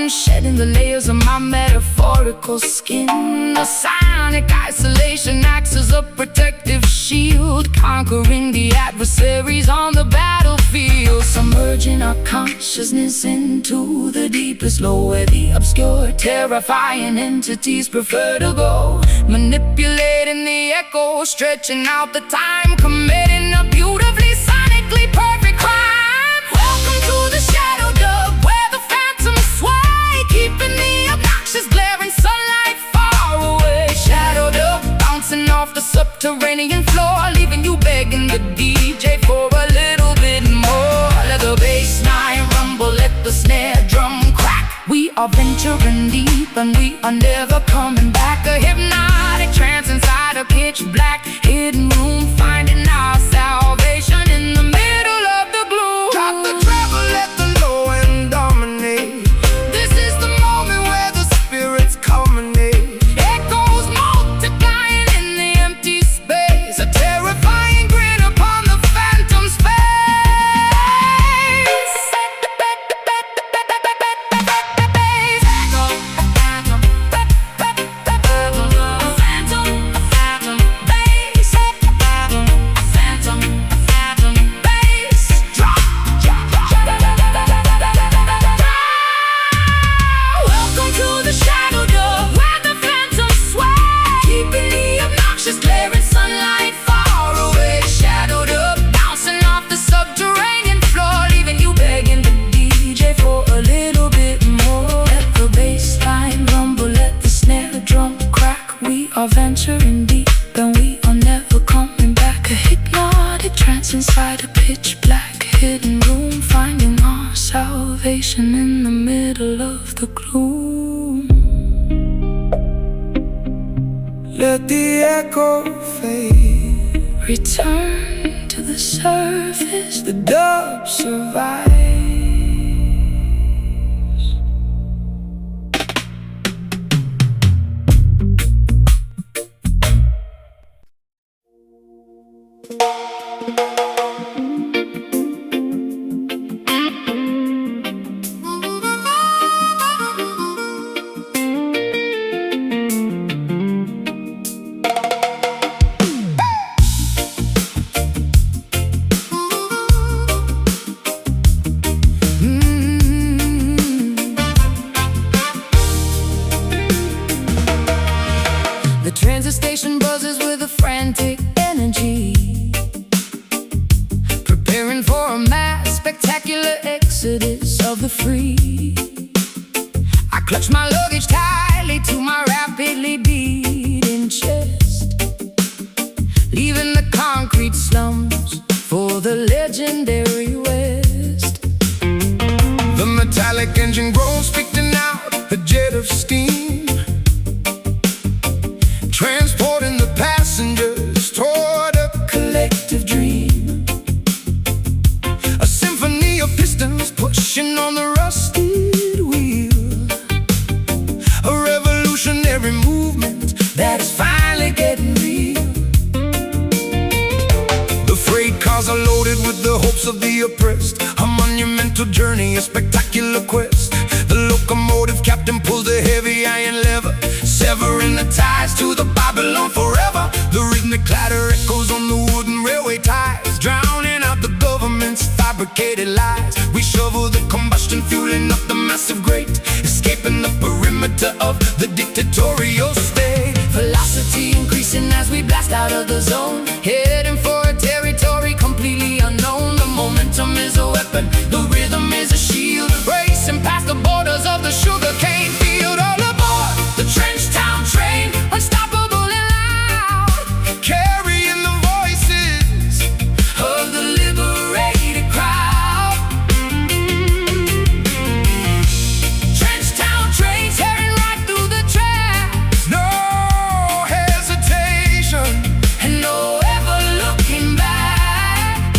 shedding the layers of my metaphorical skin. The sonic isolation acts as a protective shield, conquering the adversaries on the battlefield, submerging our consciousness into the deepest low, where the obscure, terrifying entities prefer to go, manipulating the echo, stretching out the time, committing a beautifully sonically perfect crime. Welcome to the shadow dub, where the phantoms sway, keeping the obnoxious glaring sunlight far away. Shadow dub, bouncing off the subterranean floor, leaving you begging the DJ for a little bit more. Let the bass line rumble, let the snare drum crack. We are venturing deep and we are never coming back. A hypnotic trance inside a pitch black hidden room, finding our salvation in the middle of the gloom. Drop the treble, let the low end dominate. This is the moment where the Spirits culminate, echoes multiplying in the empty space, a terrifying grin upon the phantom's face. Welcome to the shadow dub, where the phantoms sway, keeping the obnoxious glaring sunlight far away. Shadow dub, bouncing off the subterranean floor, leaving you begging the DJ for a little bit more. Let the bass line rumble, let the snare drum crack. We are venturing deep and we are never coming back. A hypnotic trance inside a pitch black hidden room, finding our salvation in the middle of the gloom. let the echo fade. Return to the surface, the dub survives. The transit station buzzes with a frantic energy, preparing for a mass spectacular exodus of the free. I clutch my luggage tightly to my rapidly beating chest, leaving the concrete slums for the legendary West. The metallic engine groans, spitting out a jet of steam, transporting the passengers toward a collective dream. A symphony of pistons pushing on the rusted wheel, a revolutionary movement that is finally getting real. The freight cars are loaded with the hopes of the oppressed, a monumental journey, a spectacular quest. The locomotive captain pulls the heavy iron lever, severing the ties to the Babylon forever. The rhythmic clatter echoes on the wooden railway ties, drowning out the government's fabricated lies. We shovel the combustion, fueling up the massive grate, escaping the perimeter of the dictatorial state. Velocity increasing as we blast out of the zone, heading for a territory completely unknown. The momentum is a weapon, the rhythm is a shield, racing past the borders of the sugarcane field. All aboard the trench town train, unstoppable and loud, Carrying the voices of the liberated crowd. Trench town train tearing right through the tracks, no hesitation, and no ever looking back.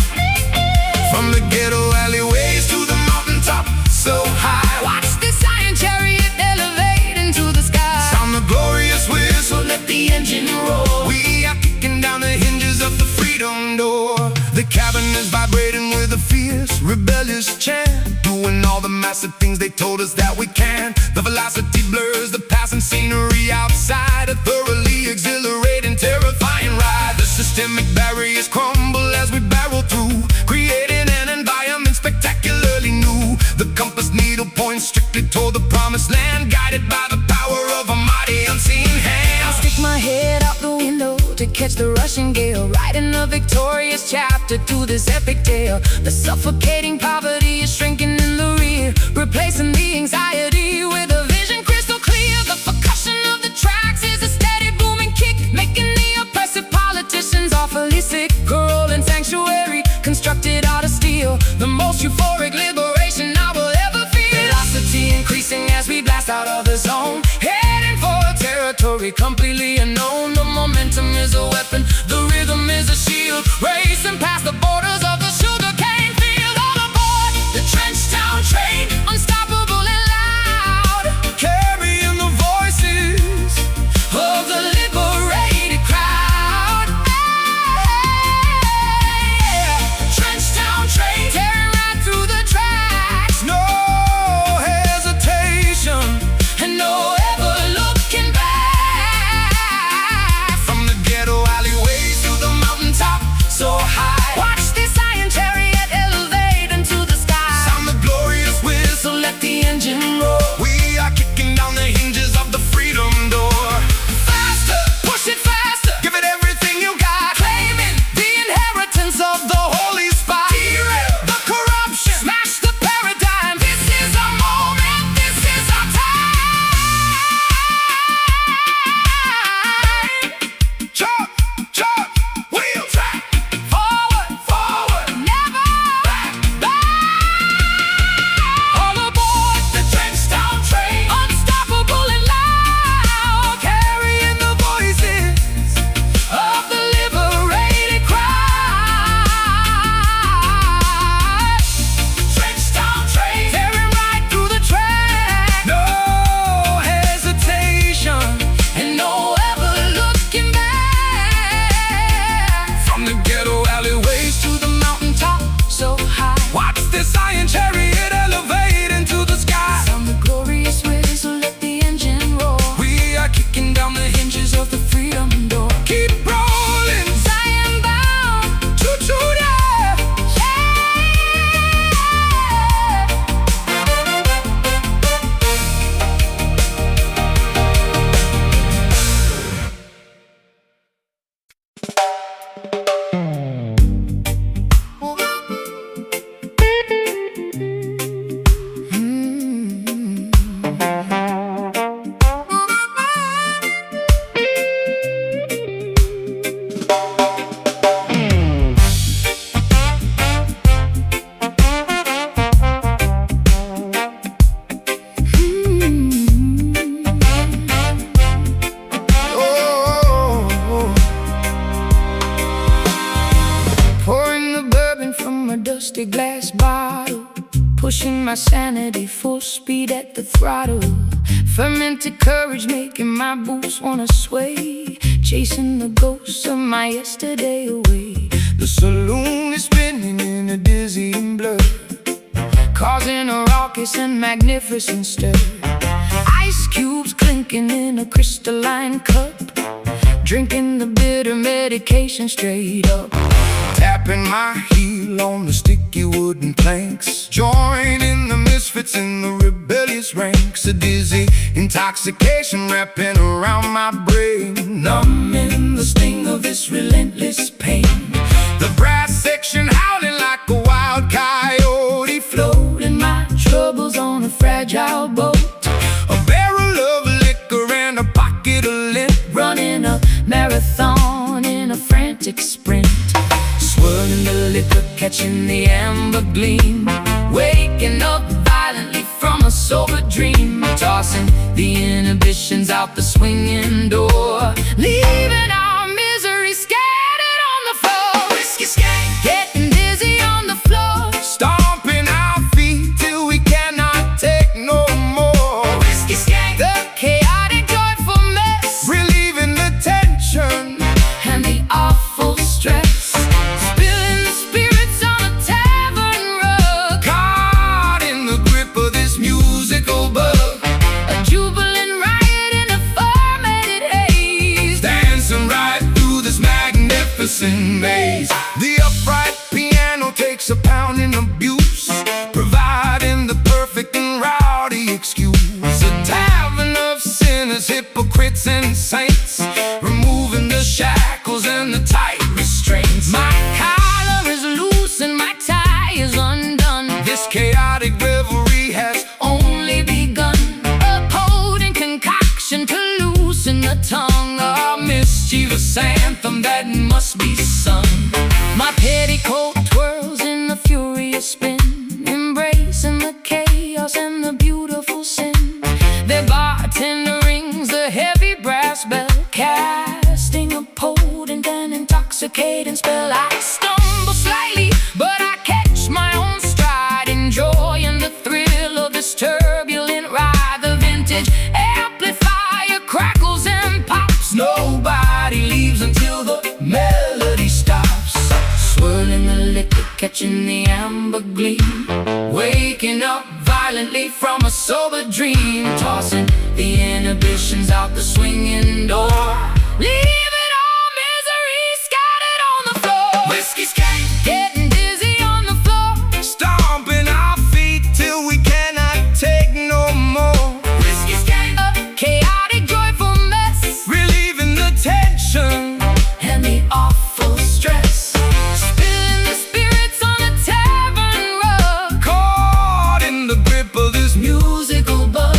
from the ghetto alleyways to the mountaintop so high. Watch this iron chariot elevate into the sky. Sound the glorious whistle, Let the engine roar. we are kicking down the hinges of the freedom door. The cabin is vibrating with a fierce, rebellious chant, doing all the massive things they told us that we can. The velocity blurs the passing scenery outside, a thoroughly exhilarating, terrifying ride. The systemic barriers crumble as we barrel through, creating an environment spectacularly new. The compass needle points strictly toward the promised land, guided by the power of a mighty unseen hand. I'll stick my head out the window to catch the rushing gale, writing a victorious chapter to this epic tale. The suffocating poverty is shrinking in the rear, replacing the anxiety with a vision crystal clear. The percussion of the tracks is a steady booming kick, making the oppressive politicians awfully sick. A rolling sanctuary constructed out of steel, the most euphoric liberation I will ever feel. Velocity increasing as we blast out of the zone, heading for a territory completely unknown. The momentum is a weapon, the rhythm is a shield, racing past the borders of the sugarcane field. All aboard the trench town train, unstoppable and loud, Carrying the voices of the liberated crowd. Trench town train tearing right through the tracks, no hesitation, and no ever looking back. thirsty glass bottle, pushing my sanity full speed at the throttle. Fermented courage making my boots wanna sway, chasing the ghosts of my yesterday away. The saloon is spinning in a dizzying blur, causing a raucous and magnificent stir. Ice cubes clinking in a crystalline cup, drinking the bitter medication straight up. tapping my heel on the sticky wooden planks, joining the misfits in the rebellious ranks. A dizzy intoxication wrapping around my brain, numbing the sting of this relentless pain. The brass section howling like a wild coyote, floating my troubles on a fragile boat. a barrel of liquor and a pocket of lint, Running a marathon in a frantic sprint. Swirling the liquor, catching the amber gleam. Waking up violently from a sober dream. Tossing the inhibitions out the swinging door. Leaving our misery scattered on the floor. whiskey skank, Getting dizzy on the floor. stomping our feet till we cannot take no more. Whiskey skank, the chaotic joyful mess, Relieving the tension, and the awful stress. Spilling the spirits on a tavern rug. caught in the grip of this musical bug. A jubilant riot in a fermented haze. Dancing right through this magnificent maze. The upright piano takes a pounding abuse, providing the perfect and rowdy excuse. A tavern of sinners, hypocrites and saints, removing the shackles and the tight restraints. My collar is loose and my tie is undone. This chaotic revelry has Only begun. A potent concoction to loosen the tongue. A mischievous anthem that must be sung. My petticoat twirls in the furious spin, embracing the chaos and the beautiful sin. Their bartender rings the heavy brass bell, casting a potent and intoxicating spell. I stumble slightly, but I catch my own stride, enjoying the thrill of this turbulent ride. The vintage amplifier crackles and pops. Nobody leaves until the melody stops. Swirling the liquor, catching the amber gleam. Waking up violently from a sober dream. Tossing the inhibitions out the swinging door. Leaving all misery scattered on the floor. whiskey skank, Getting dizzy on the floor. stomping our feet till we cannot take no more. Whiskey skank, a chaotic joyful mess, Relieving the tension, and the awful stress. Spilling the spirits on a tavern rug. caught in the grip of this Musical bug,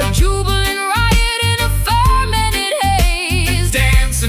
a jubilant riot in a fermented haze. dance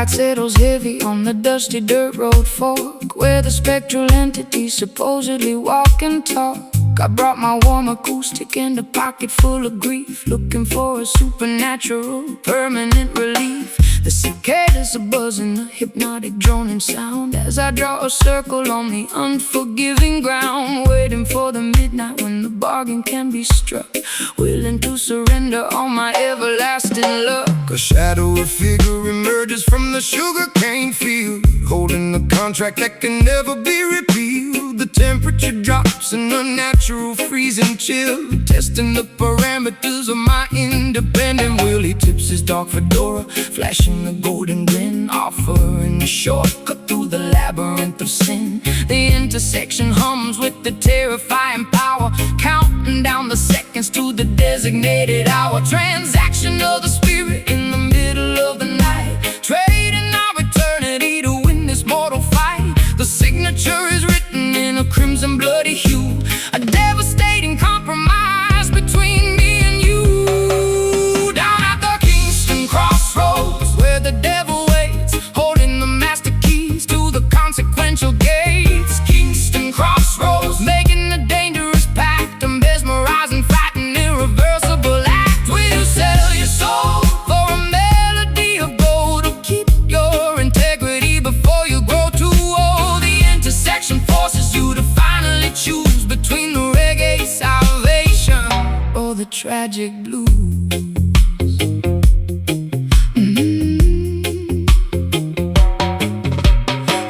Twilight settles heavy on the dusty dirt road fork, where the spectral entities supposedly walk and talk. I brought my warm acoustic and a pocket full of grief, looking for a supernatural, permanent relief. The cicadas are buzzing, a hypnotic droning sound, as I draw a circle on the unforgiving ground, waiting for the midnight when the bargain can be struck, willing to surrender all my everlasting luck. A shadowy figure emerges from the sugarcane field, holding the contract that can never be repealed. The temperature drops in a natural freezing chill, testing the parameters of my independent will. He tips his dark fedora, flashing the golden grin, offering a shortcut through the labyrinth of sin. The intersection hums with the terrifying power, counting down the seconds to the designated hour. Transaction of the spirit in the middle of the night, trading our eternity to win this mortal fight. The signature is written in a crimson bloody hue, a devastating compromise between me and you. Down at the Kingston crossroads, where the devil waits, holding the master keys to the consequential gates. Kingston crossroads, making a dangerous pact, a mesmerizing, fighting, irreversible act. Will you sell your soul for a melody of gold, or keep your integrity before you grow too old? The intersection forces you to finally choose between the reggae salvation or the tragic blues.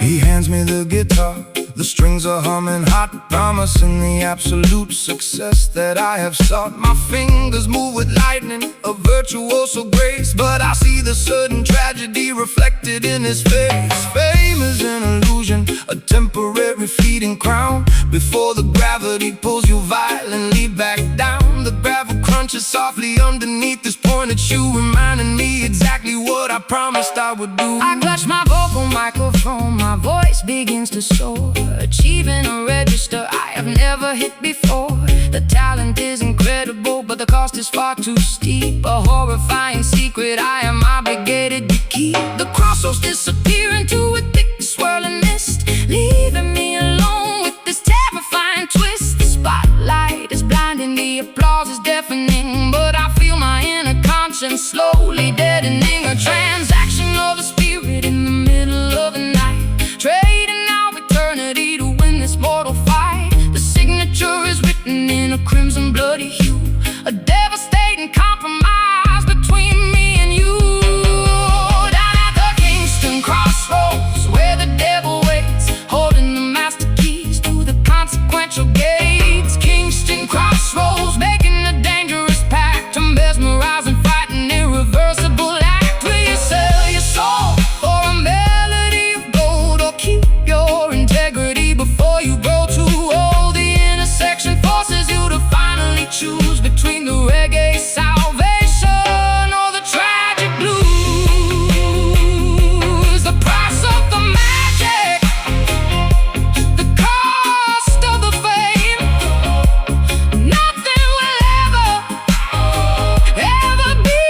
He hands me the guitar, the strings are humming hot, promising the absolute success that I have sought. My fingers move with lightning, a virtuoso grace, but I see the sudden tragedy reflected in his face. Fame is an illusion, a temporary fleeting crown, before the gravity pulls you violently back down. The gravel crunches softly underneath this pointed shoe, reminding me exactly what I promised I would do. I clutch my vocal microphone, my voice begins to soar, achieving a register I have never hit before. The talent is incredible, but the cost is far too steep, a horrifying secret I am obligated to keep. The crossroads disappear into a thick swirling mist, leaving me alone with this terrifying twist. The spotlight is blinding, the applause is deafening, but I feel my inner conscience slowly deadening. A transaction of the spirit in the middle of the night, trading our eternity to win this mortal fight. The signature is written in a crimson bloody hue, a devastating compromise between me and you. Down at the Kingston crossroads, where the devil waits, holding the master keys to the consequential gates. Kingston crossroads, making a dangerous pact, a mesmerizing, fighting, irreversible act. Will you sell your soul for a melody of gold, or keep your integrity before you grow too old? The intersection forces you to finally choose between the reggae salvation or the tragic blues. The price of the magic, the cost of the fame, nothing will ever be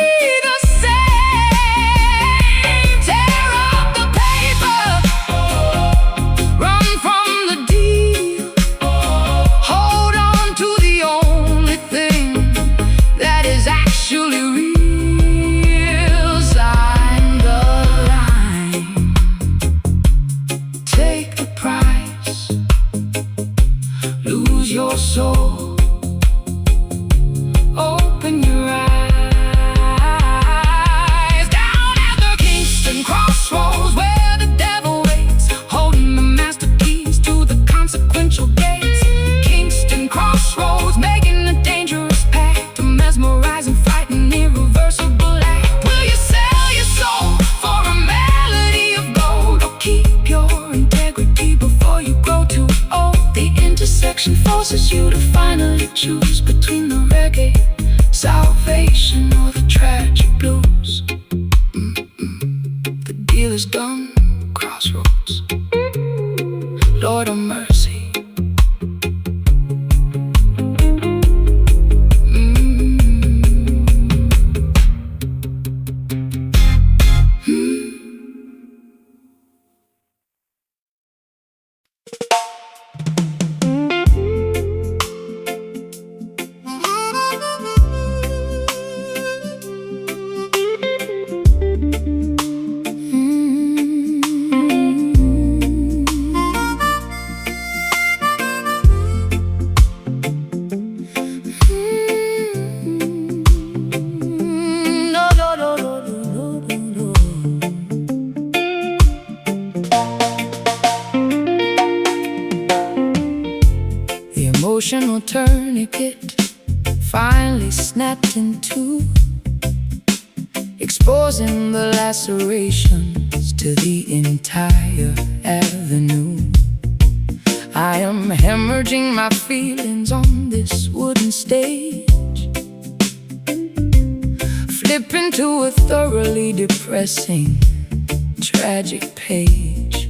the same. Tear up the paper, run from the deal, hold on to the only thing that is actually real. Sign the line, take the price, lose your soul, open your eyes. Down at the Kingston crossroads, where the devil waits, holding the master keys to the consequential gates. Kingston crossroads, making a dangerous pact, a mesmerizing, fighting, irreversible act. Will you sell your soul for a melody of gold, or keep your integrity before you grow too old? The intersection forces you to finally choose between the reggae salvation or the tragic blues. The deal is done, crossroads. Lord of mercy. tourniquet finally snapped in two, exposing the lacerations to the entire avenue. I am hemorrhaging my feelings on this wooden stage, flipping to a thoroughly depressing, tragic page.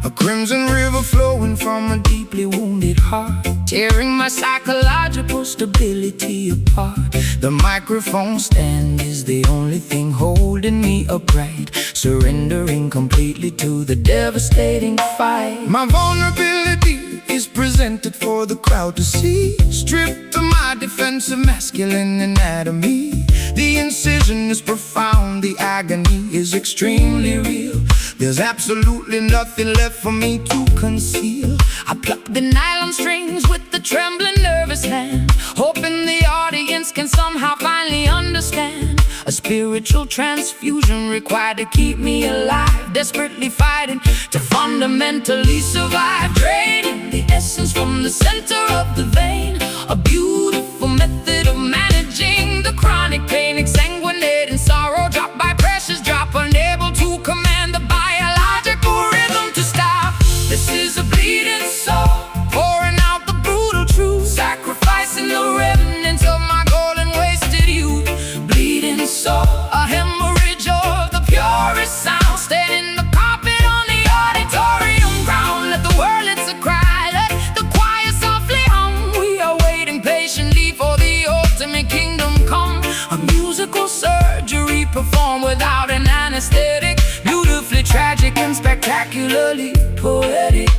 A crimson river flowing from a deeply wounded heart, tearing my psychological stability apart. the microphone stand is the only thing holding me upright, surrendering completely to the devastating fight. My vulnerability is presented for the crowd to see, stripped of my defensive masculine anatomy. The incision is profound, the agony is extremely real. There's absolutely nothing left for me to conceal. I pluck the nylon strings with the trembling, nervous hand, hoping the audience can somehow finally understand. A spiritual transfusion required to keep me alive, desperately fighting to fundamentally survive, draining the essence from the center of the vein. A beautiful method of managing the chronic pain, exsanguinating sorrow, drop by precious drop, unable to command the biological rhythm to stop. This is a bleeding soul, pouring out the brutal truth, sacrificing the remnants of my golden wasted youth. Bleeding soul, a hemorrhage of the purest sound, staining the carpet on the auditorium ground. Let the wordlets cry, let the choir softly hum. We are waiting patiently for the ultimate kingdom come. A musical surgery performed without an anesthetic, beautifully tragic and spectacularly poetic.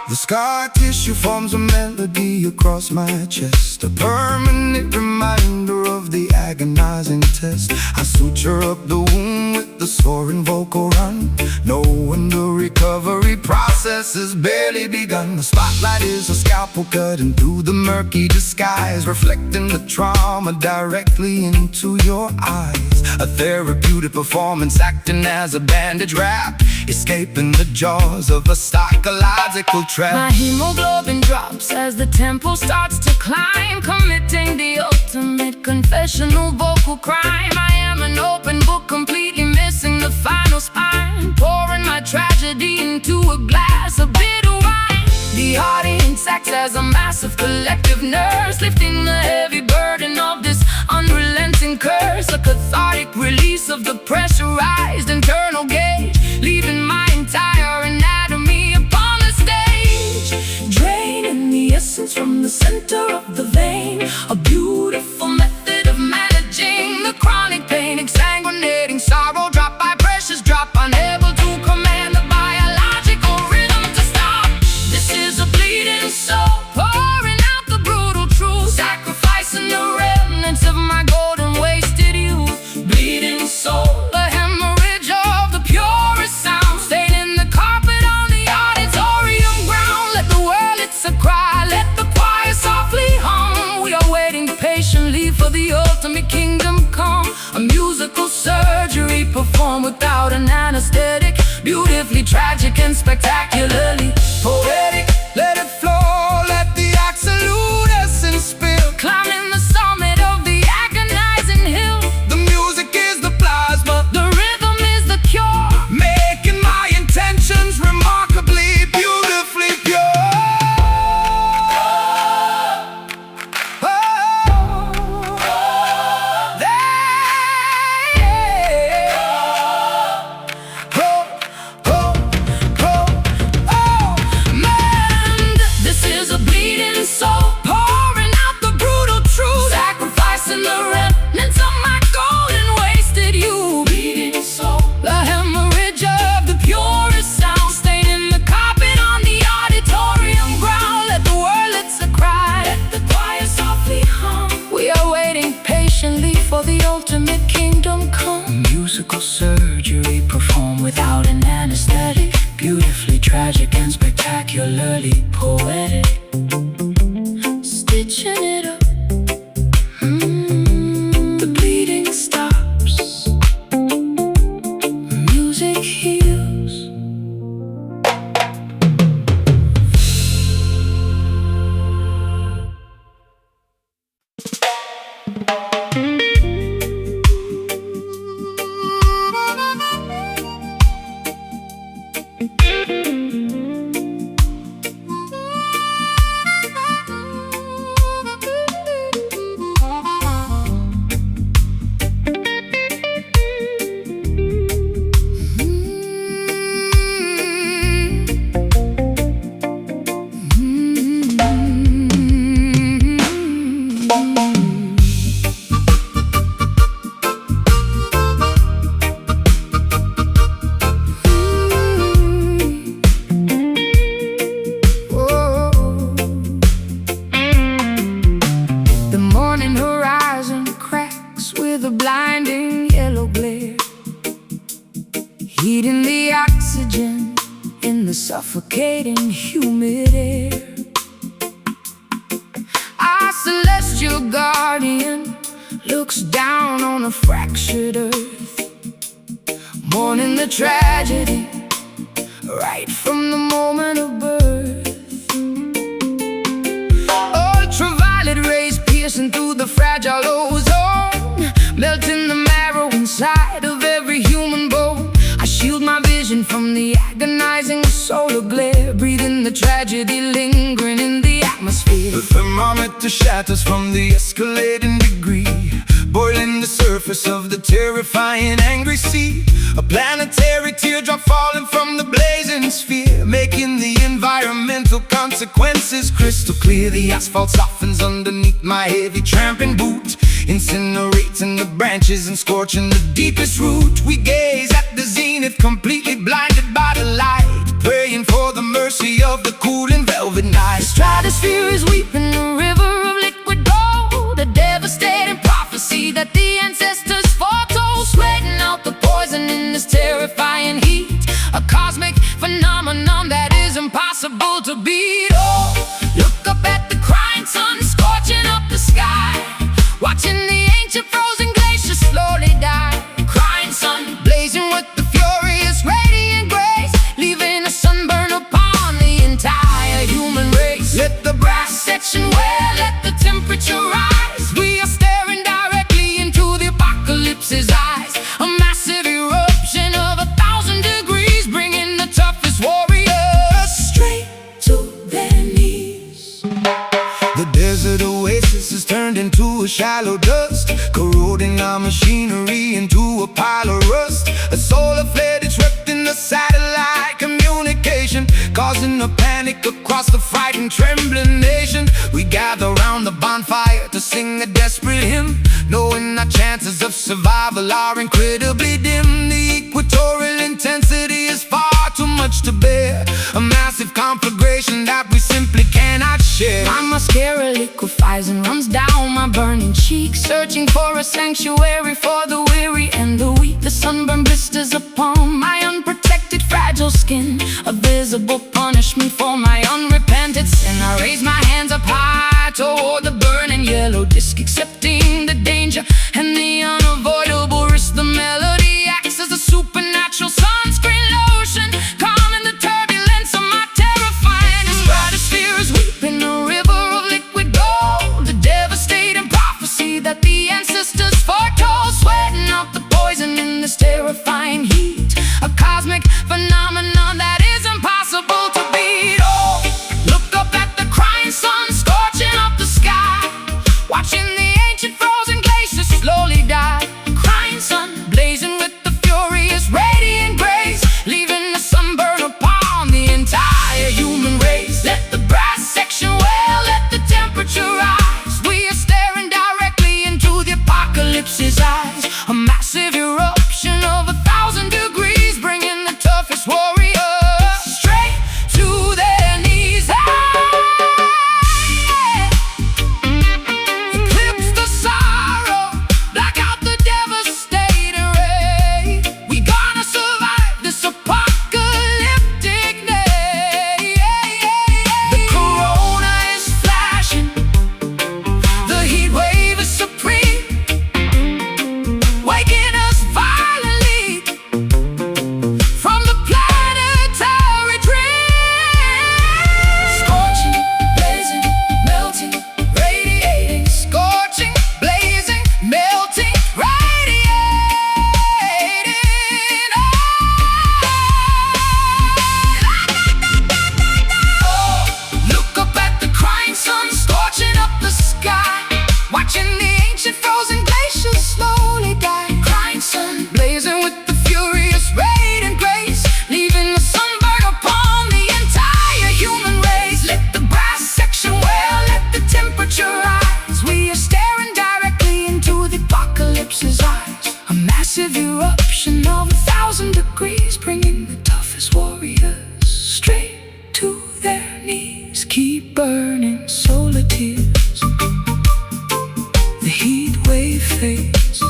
The scar tissue forms a melody across my chest, a permanent reminder of the agonizing test. I suture up the wound with the soaring vocal run, knowing the recovery process has barely begun. The spotlight is a scalpel cutting through the murky disguise, reflecting the trauma directly into your eyes. A therapeutic performance acting as a bandage wrap, escaping the jaws of a psychological trap. My hemoglobin drops as the tempo starts to climb, committing the ultimate confessional vocal crime. I am an open book, completely missing the final spine, pouring my tragedy into a glass of bitter wine. The audience acts as a massive collective nurse, lifting the heavy burden of this unrelenting curse. A cathartic release of the pressurized internal gauge, leaving my entire anatomy upon the stage, draining the essence from the center of the vein. A beautiful method of managing the chronic pain, exsanguinating sorrow, drop by precious drop, unable to command the biological rhythm to stop. This is a bleeding soul, pouring out the brutal truth, sacrificing the remnants of my golden wasted youth. Bleeding soul, a hemorrhage of the purest sound, staining the carpet on the auditorium ground. Let the world it's a cry, let the choir softly hum. We are waiting patiently for the ultimate kingdom come. A musical surgery performed without an anesthetic, beautifully tragic and spectacularly poetic. Let it flow, let the absolute essence spill, Climbing the summit of the agonizing hill. the music is the plasma, The rhythm is the cure, making my intentions remarkably, beautifully pure. suffocating humid air. Our celestial guardian looks down on a fractured earth, mourning the tragedy right from the moment of birth. Ultraviolet rays piercing through the fragile ozone, melting the marrow inside of every human bone. I shield my vision from the agonizing solar glare, breathing the tragedy lingering in the atmosphere. The thermometer shatters from the escalating degree, boiling the surface of the terrifying angry sea. A planetary teardrop falling from the blazing sphere, making the environmental consequences crystal clear. The asphalt softens underneath my heavy tramping boot, incinerating the branches and scorching the deepest root. We gaze at the zenith, completely blinded by the light, praying for the mercy of the cooling velvet night. The stratosphere is weeping, a river of liquid gold, a devastating prophecy that the ancestors foretold, sweating out the poison in this terrifying heat. A cosmic phenomenon that is impossible to beat. Oh, look up at the crying sun, scorching up the sky, watching the ancient frozen glaciers slowly die. Crying sun, blazing with the furious radiant grace, leaving a sunburn upon the entire human race. Let the brass section wear, let the temperature rise. We are staring directly into the apocalypse's eyes, a massive eruption of 1,000 degrees, bringing the toughest warriors straight to their knees. The desert oasis is turned into a shallow dust, corroding our machinery into a pile of rust. A solar flare disrupting the satellite communication, causing a panic across the frightened, trembling nation. We gather round the bonfire to sing a desperate hymn, knowing our chances of survival are incredibly dim. The equatorial intensity is far too much to bear, a massive conflagration that we simply cannot share. My mascara liquefies and runs down my burning cheeks, searching for a sanctuary for the weary and the weak. The sunburn blisters upon my unprotected, fragile skin, a visible punishment for my unrepented sin. I raise my hands up high toward the burning yellow disk, accepting the danger and the unavoidable risk. The melody acts as a supernatural sunscreen lotion, calming the turbulence of my terrifying. The stratosphere is weeping, a river of liquid gold, a devastating prophecy that the ancestors foretold, sweating out the poison in this terrifying heat. A cosmic phenomenon that is impossible to beat. Oh, look up at the crying sun, scorching up the sky, watching the ancient frozen glaciers slowly die. Crying sun, blazing with the furious radiant grace, leaving the sunburn upon the entire human race. Let the brass section wail, let the temperature rise. We are staring directly into the apocalypse's eyes, a massive eruption of 1,000 degrees, bringing the toughest warriors straight to their knees. Eclipse the sorrow, black out the devastating ray. We gonna survive this apocalyptic day. The corona is flashing, the heat wave is supreme, waking us violently from the planetary dream. Scorching, blazing, melting, radiating. Scorching, blazing, melting, radiating. Oh, look up at the crying sun, scorching up the sky, watching the ancient frozen glaciers slowly die. Crying sun, blazing with the furious radiant grace, leaving the sunburn upon the entire human race. Let the brass section wail, let the temperature rise. We are staring directly into the apocalypse's eyes, a massive eruption of 1,000 degrees, bringing the toughest warriors straight to their knees. Keep burning solar tears, the heat wave fades.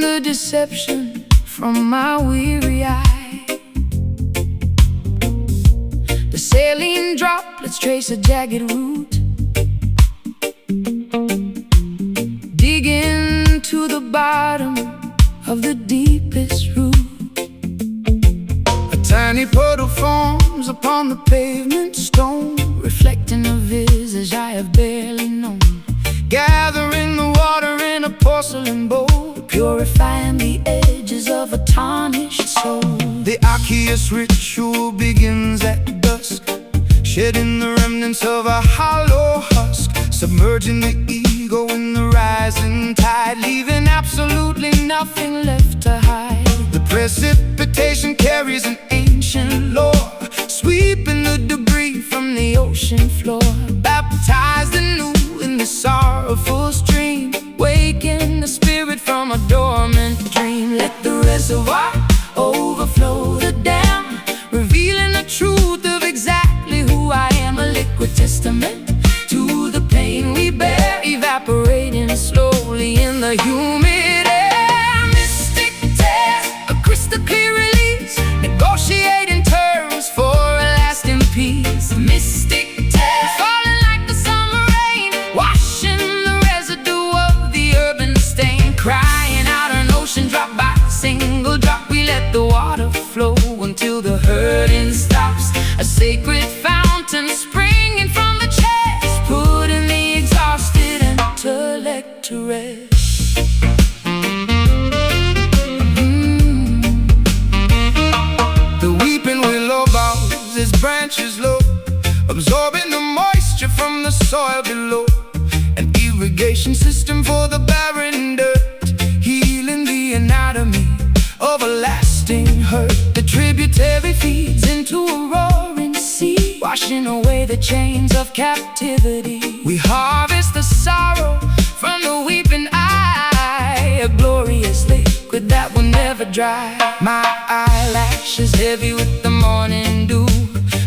the deception from my weary eye. The saline droplets trace a jagged route, digging to the bottom of the deepest root. A tiny puddle forms upon the pavement stone, reflecting a visage I have barely known. Gathering the water in a porcelain bowl, purifying the edges of a tarnished soul. The Arceus ritual begins at dusk, shedding the remnants of a hollow husk, submerging the ego in the rising tide, leaving absolutely nothing left to hide. The precipitation carries an ancient lore, sweeping the debris from the ocean floor. Baptized anew in the sorrowful stream, waking the spirit from a dormant dream. Let the reservoir overflow the dam, revealing the truth of exactly who I am. A liquid testament to the pain we bear, evaporating slowly in the humid air. Mystic tears, a crystal clear release, negotiating terms for a lasting peace. Mystic tears, falling like the summer rain, washing the residue of the urban stain. Crying out an ocean drop by single drop, we let the water flow until the hurting stops. A sacred fountain springing from the chest, putting the exhausted intellect to rest. The weeping willow bows its branches low, absorbing the moisture from the soil below. An irrigation system for the barren dirt, healing the anatomy of a lasting hurt. The tributary feeds into a roaring sea, washing away the chains of captivity. We harvest the sorrow from the weeping eye, a glorious liquid that will never dry. My eyelashes heavy with the morning dew,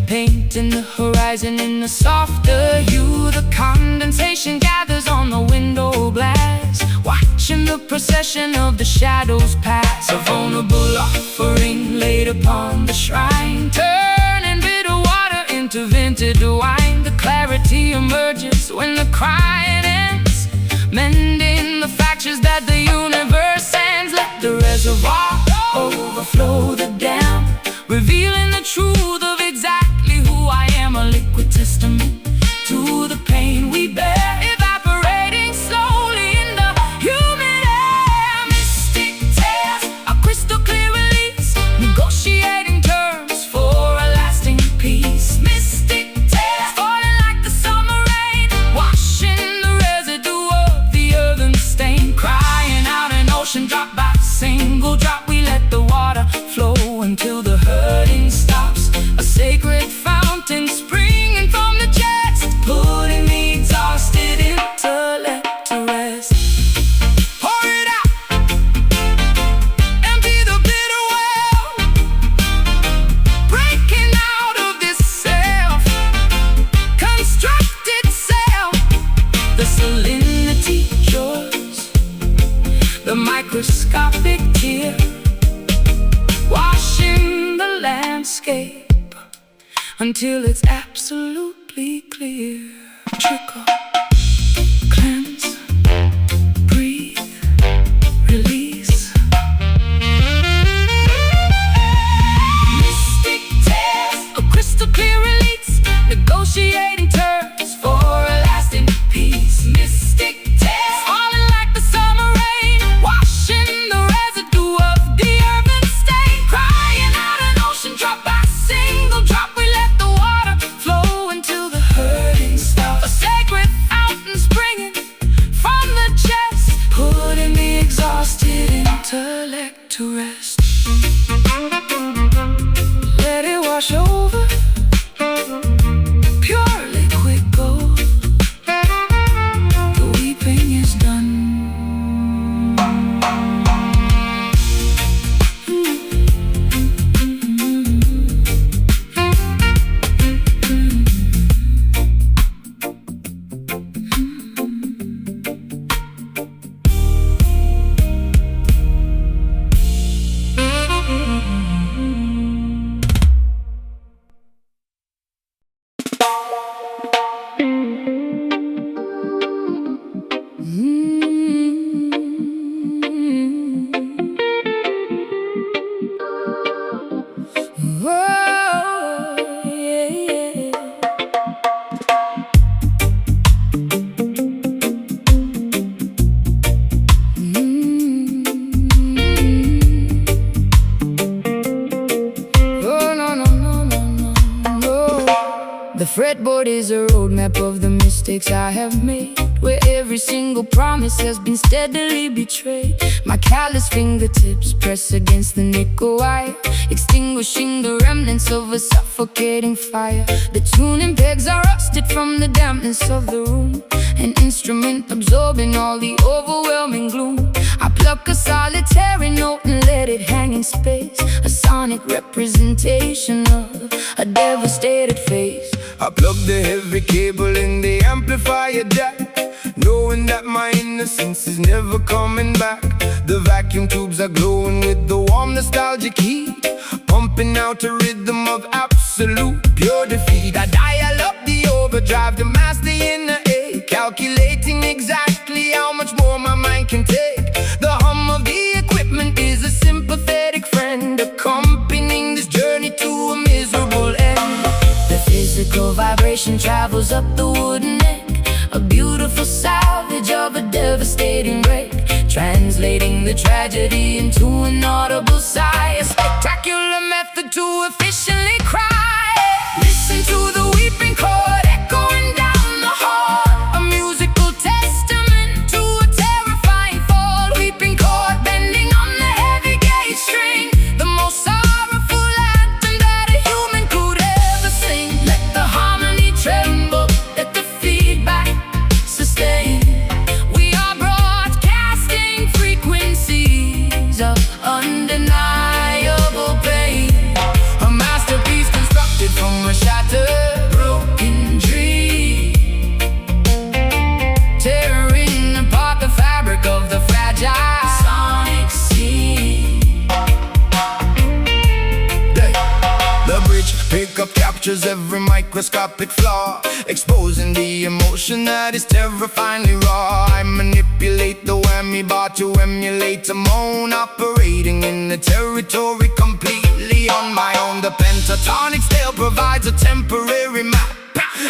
painting the horizon in a softer hue. The condensation gathers on the window glass, watching the procession of the shadows pass. A vulnerable offering laid upon the shrine, turning bitter water into vintage wine. The clarity emerges when the crying ends, mending the fractures that the universe sends. Let the reservoir overflow the dam, revealing the truth of exactly who I am. A liquid testament to the pain we bear, evaporating slowly in the humid air. Mystic tears, a crystal clear release, negotiating terms for a lasting peace. Mystic tears, falling like the summer rain, washing the residue of the earthen stain. Crying out an ocean drop by single drop, we let the water flow until the hurting stops. A sacred fountain springing from the chest, putting the exhausted intellect to rest. Pour it out, empty the bitter well, breaking out of this self-constructed self. The salinity shows the microscopic tear, washing the landscape until it's absolutely clear. Trickle, cleanse, breathe, release. Mystic tears, a crystal clear release, negotiating terms for a lasting peace. Mystic tears, falling like the summer rain, washing the residue of the urban stain. Crying out an ocean drop by single drop, we let the water flow until the hurting stops. A sacred fountain springing from the chest, putting the exhausted intellect to rest. Let it wash over, pure liquid gold. The weeping is done. fretboard is a roadmap of the mistakes I have made, where every single promise has been steadily betrayed. My callous fingertips press against the nickel wire, extinguishing the remnants of a suffocating fire. The tuning pegs are rusted from the dampness of the room, an instrument absorbing all the overwhelming gloom. I pluck a solitary note and let it hang in space, a sonic representation of a devastated face. I plug the heavy cable in the amplifier jack, knowing that my innocence is never coming back. The vacuum tubes are glowing with the warm nostalgic heat, pumping out a rhythm of absolute pure defeat. I dial up the overdrive to mask the inner ache, calculating exactly how much more my mind can take. The hum of the equipment is a sympathetic friend, accompanying this journey to a miserable end. The physical vibration travels up the wooden neck, a beautiful salvage of a devastating wreck, translating the tragedy into an audible sigh, a spectacular method to efficiently cry. Listen to the weeping chord echoing down the hall, a musical testament to a terrifying fall. Weeping chord bending on the heavy gauge string, the most sorrowful anthem that a human could ever sing. Let the harmony tremble, let the feedback sustain. We are broadcasting frequencies of undeniable pain, a masterpiece constructed from a shattered, broken dream, tearing apart the fabric of the fragile sonic scene. The bridge pickup captures every microscopic flaw, exposing the emotion that is terrifyingly raw. I manipulate the whammy bar to emulate a moan, operating in the territory completely on my own. The pentatonic scale provides a temporary map,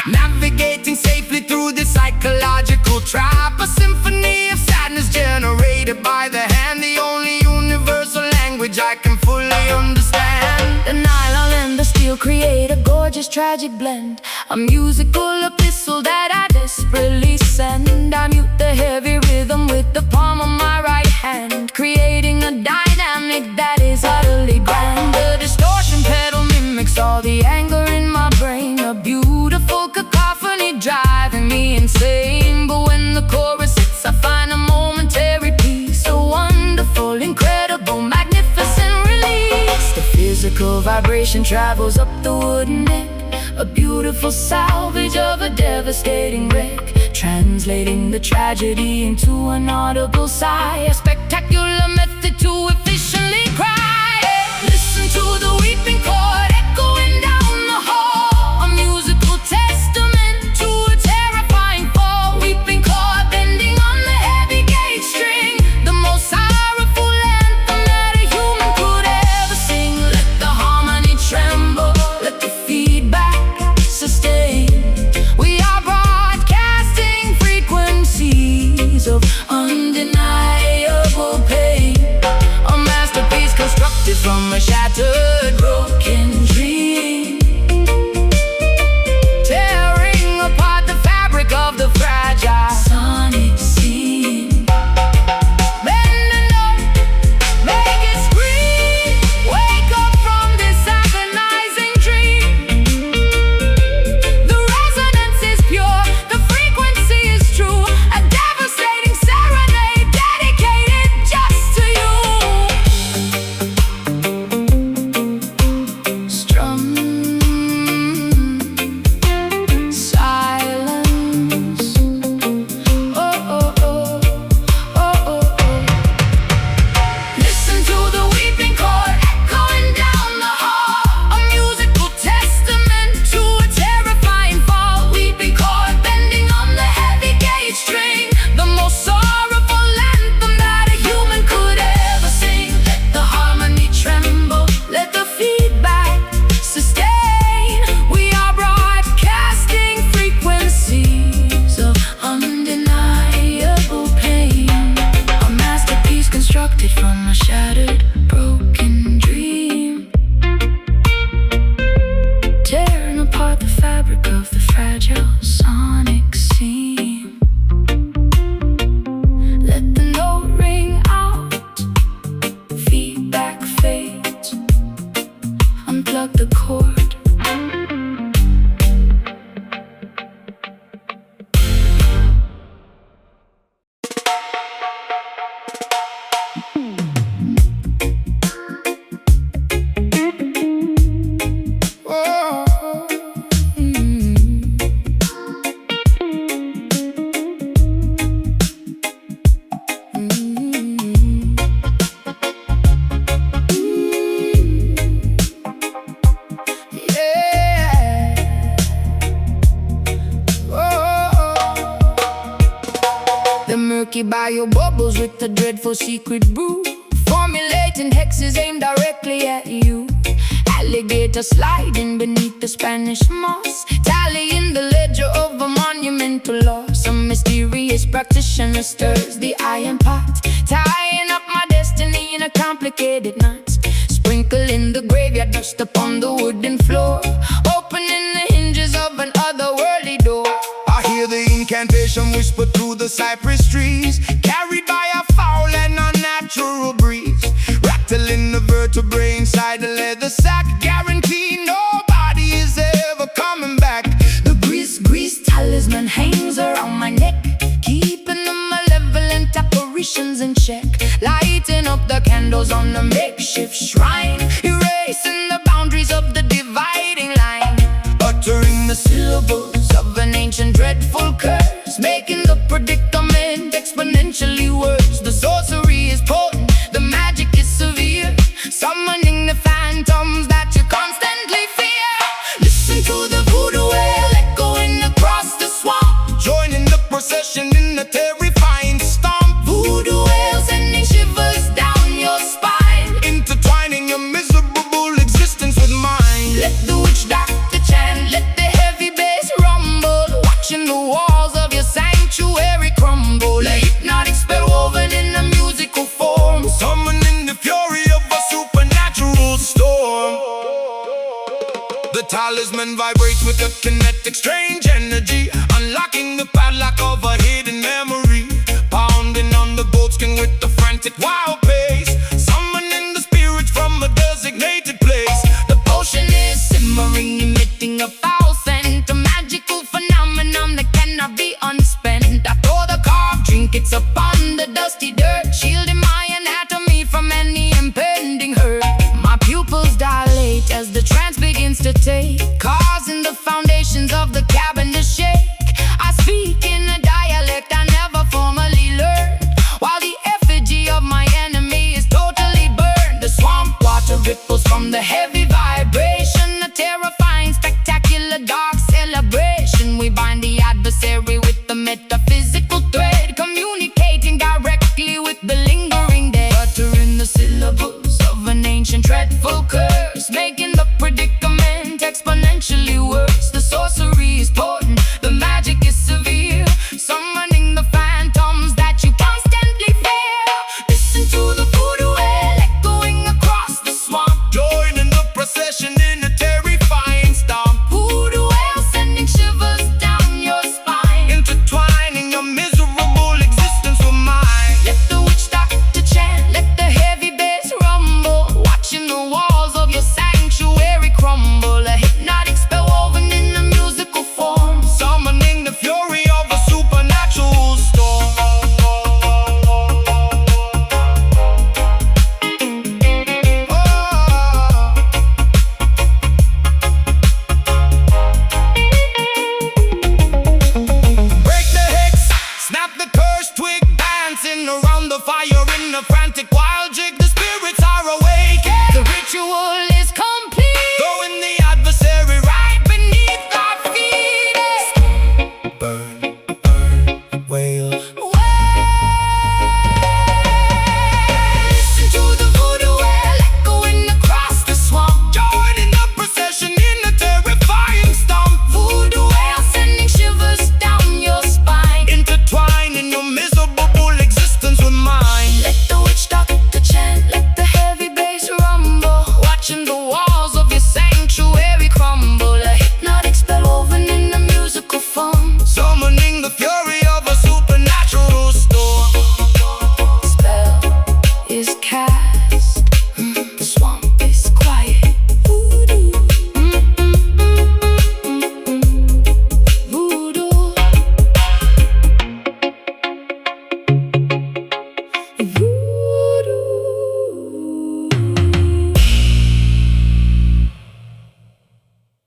navigating safely through the psychological trap, a symphony of sadness generated by the hand, the only universal language I can fully understand. The nylon and the steel create a gorgeous tragic blend, a musical epistle that I desperately send. I mute the heavy rhythm with the palm of my right hand, creating a dynamic that is utterly grand. The distortion pedal mimics all the anger in my brain, a beautiful cacophony driving me insane. But when the chorus hits, I find a momentary peace, a wonderful, incredible, magnificent release. The physical vibration travels up the wooden neck, a beautiful salvage of a devastating wreck, translating the tragedy into an audible sigh, a spectacular method to efficiently cry. Listen to the weeping chord echoing down the hall, a musical testament to a terrifying fall. Weeping chord bending on the heavy gauge string, the most sorrowful anthem that a human could ever sing. Let the harmony tremble, let the feedback sustain. We are broadcasting frequencies of undeniable pain, a masterpiece with a dreadful secret brew, formulating hexes aimed directly at you. Alligator sliding beneath the Spanish moss, tallying the ledger of a monumental loss. Some mysterious practitioner stirs the iron pot, tying up my destiny in a complicated knot. Sprinkling the graveyard dust upon the wooden floor, opening the hinges of an otherworldly door. I hear the incantation whisper through the cypress trees, carried by a foul and unnatural breeze, rattling the vertebrae inside the leather sack, guarantee nobody is ever coming back. The grease talisman hangs around my neck, keeping the malevolent apparitions in check, lighting up the candles on the makeshift shrine, erasing the boundaries of the dividing line, Uttering the syllables of an ancient dreadful curse, making the predicament exponentially worse. The sorcery is potent, the magic is severe, summoning the phantoms that you constantly fear. Listen to the voodoo wail echoing across the swamp, joining the procession in a terrifying stomp, voodoo wail sending shivers down your spine, intertwining your miserable existence with mine. let the witch doctor chant, let the heavy bass rumble, watching the walls of your sanctuary crumble. A hypnotic spell woven in a musical form, Summoning the fury of a supernatural storm. The talisman vibrates with a kinetic strange energy, unlocking the padlock of a hidden memory, pounding on the goatskin with the frantic wild pace, summoning the spirits from a designated place. the potion is simmering, emitting a foul scent, a magical phenomenon that cannot be unspent. I throw the carved trinkets upon the dusty dirt, shielding my anatomy from any impending hurt. My pupils dilate as the trance begins to take, causing the foundations of the cabin to shake. I speak in a dialect I never formally learned, while the effigy of my enemy is totally burned. The swamp water ripples from the heavy vibration, a terrifying, spectacular, dark celebration. We bind the adversary with the metaphysical thread, communicating directly with the lingering dead, uttering the syllables of an ancient dreadful curse, make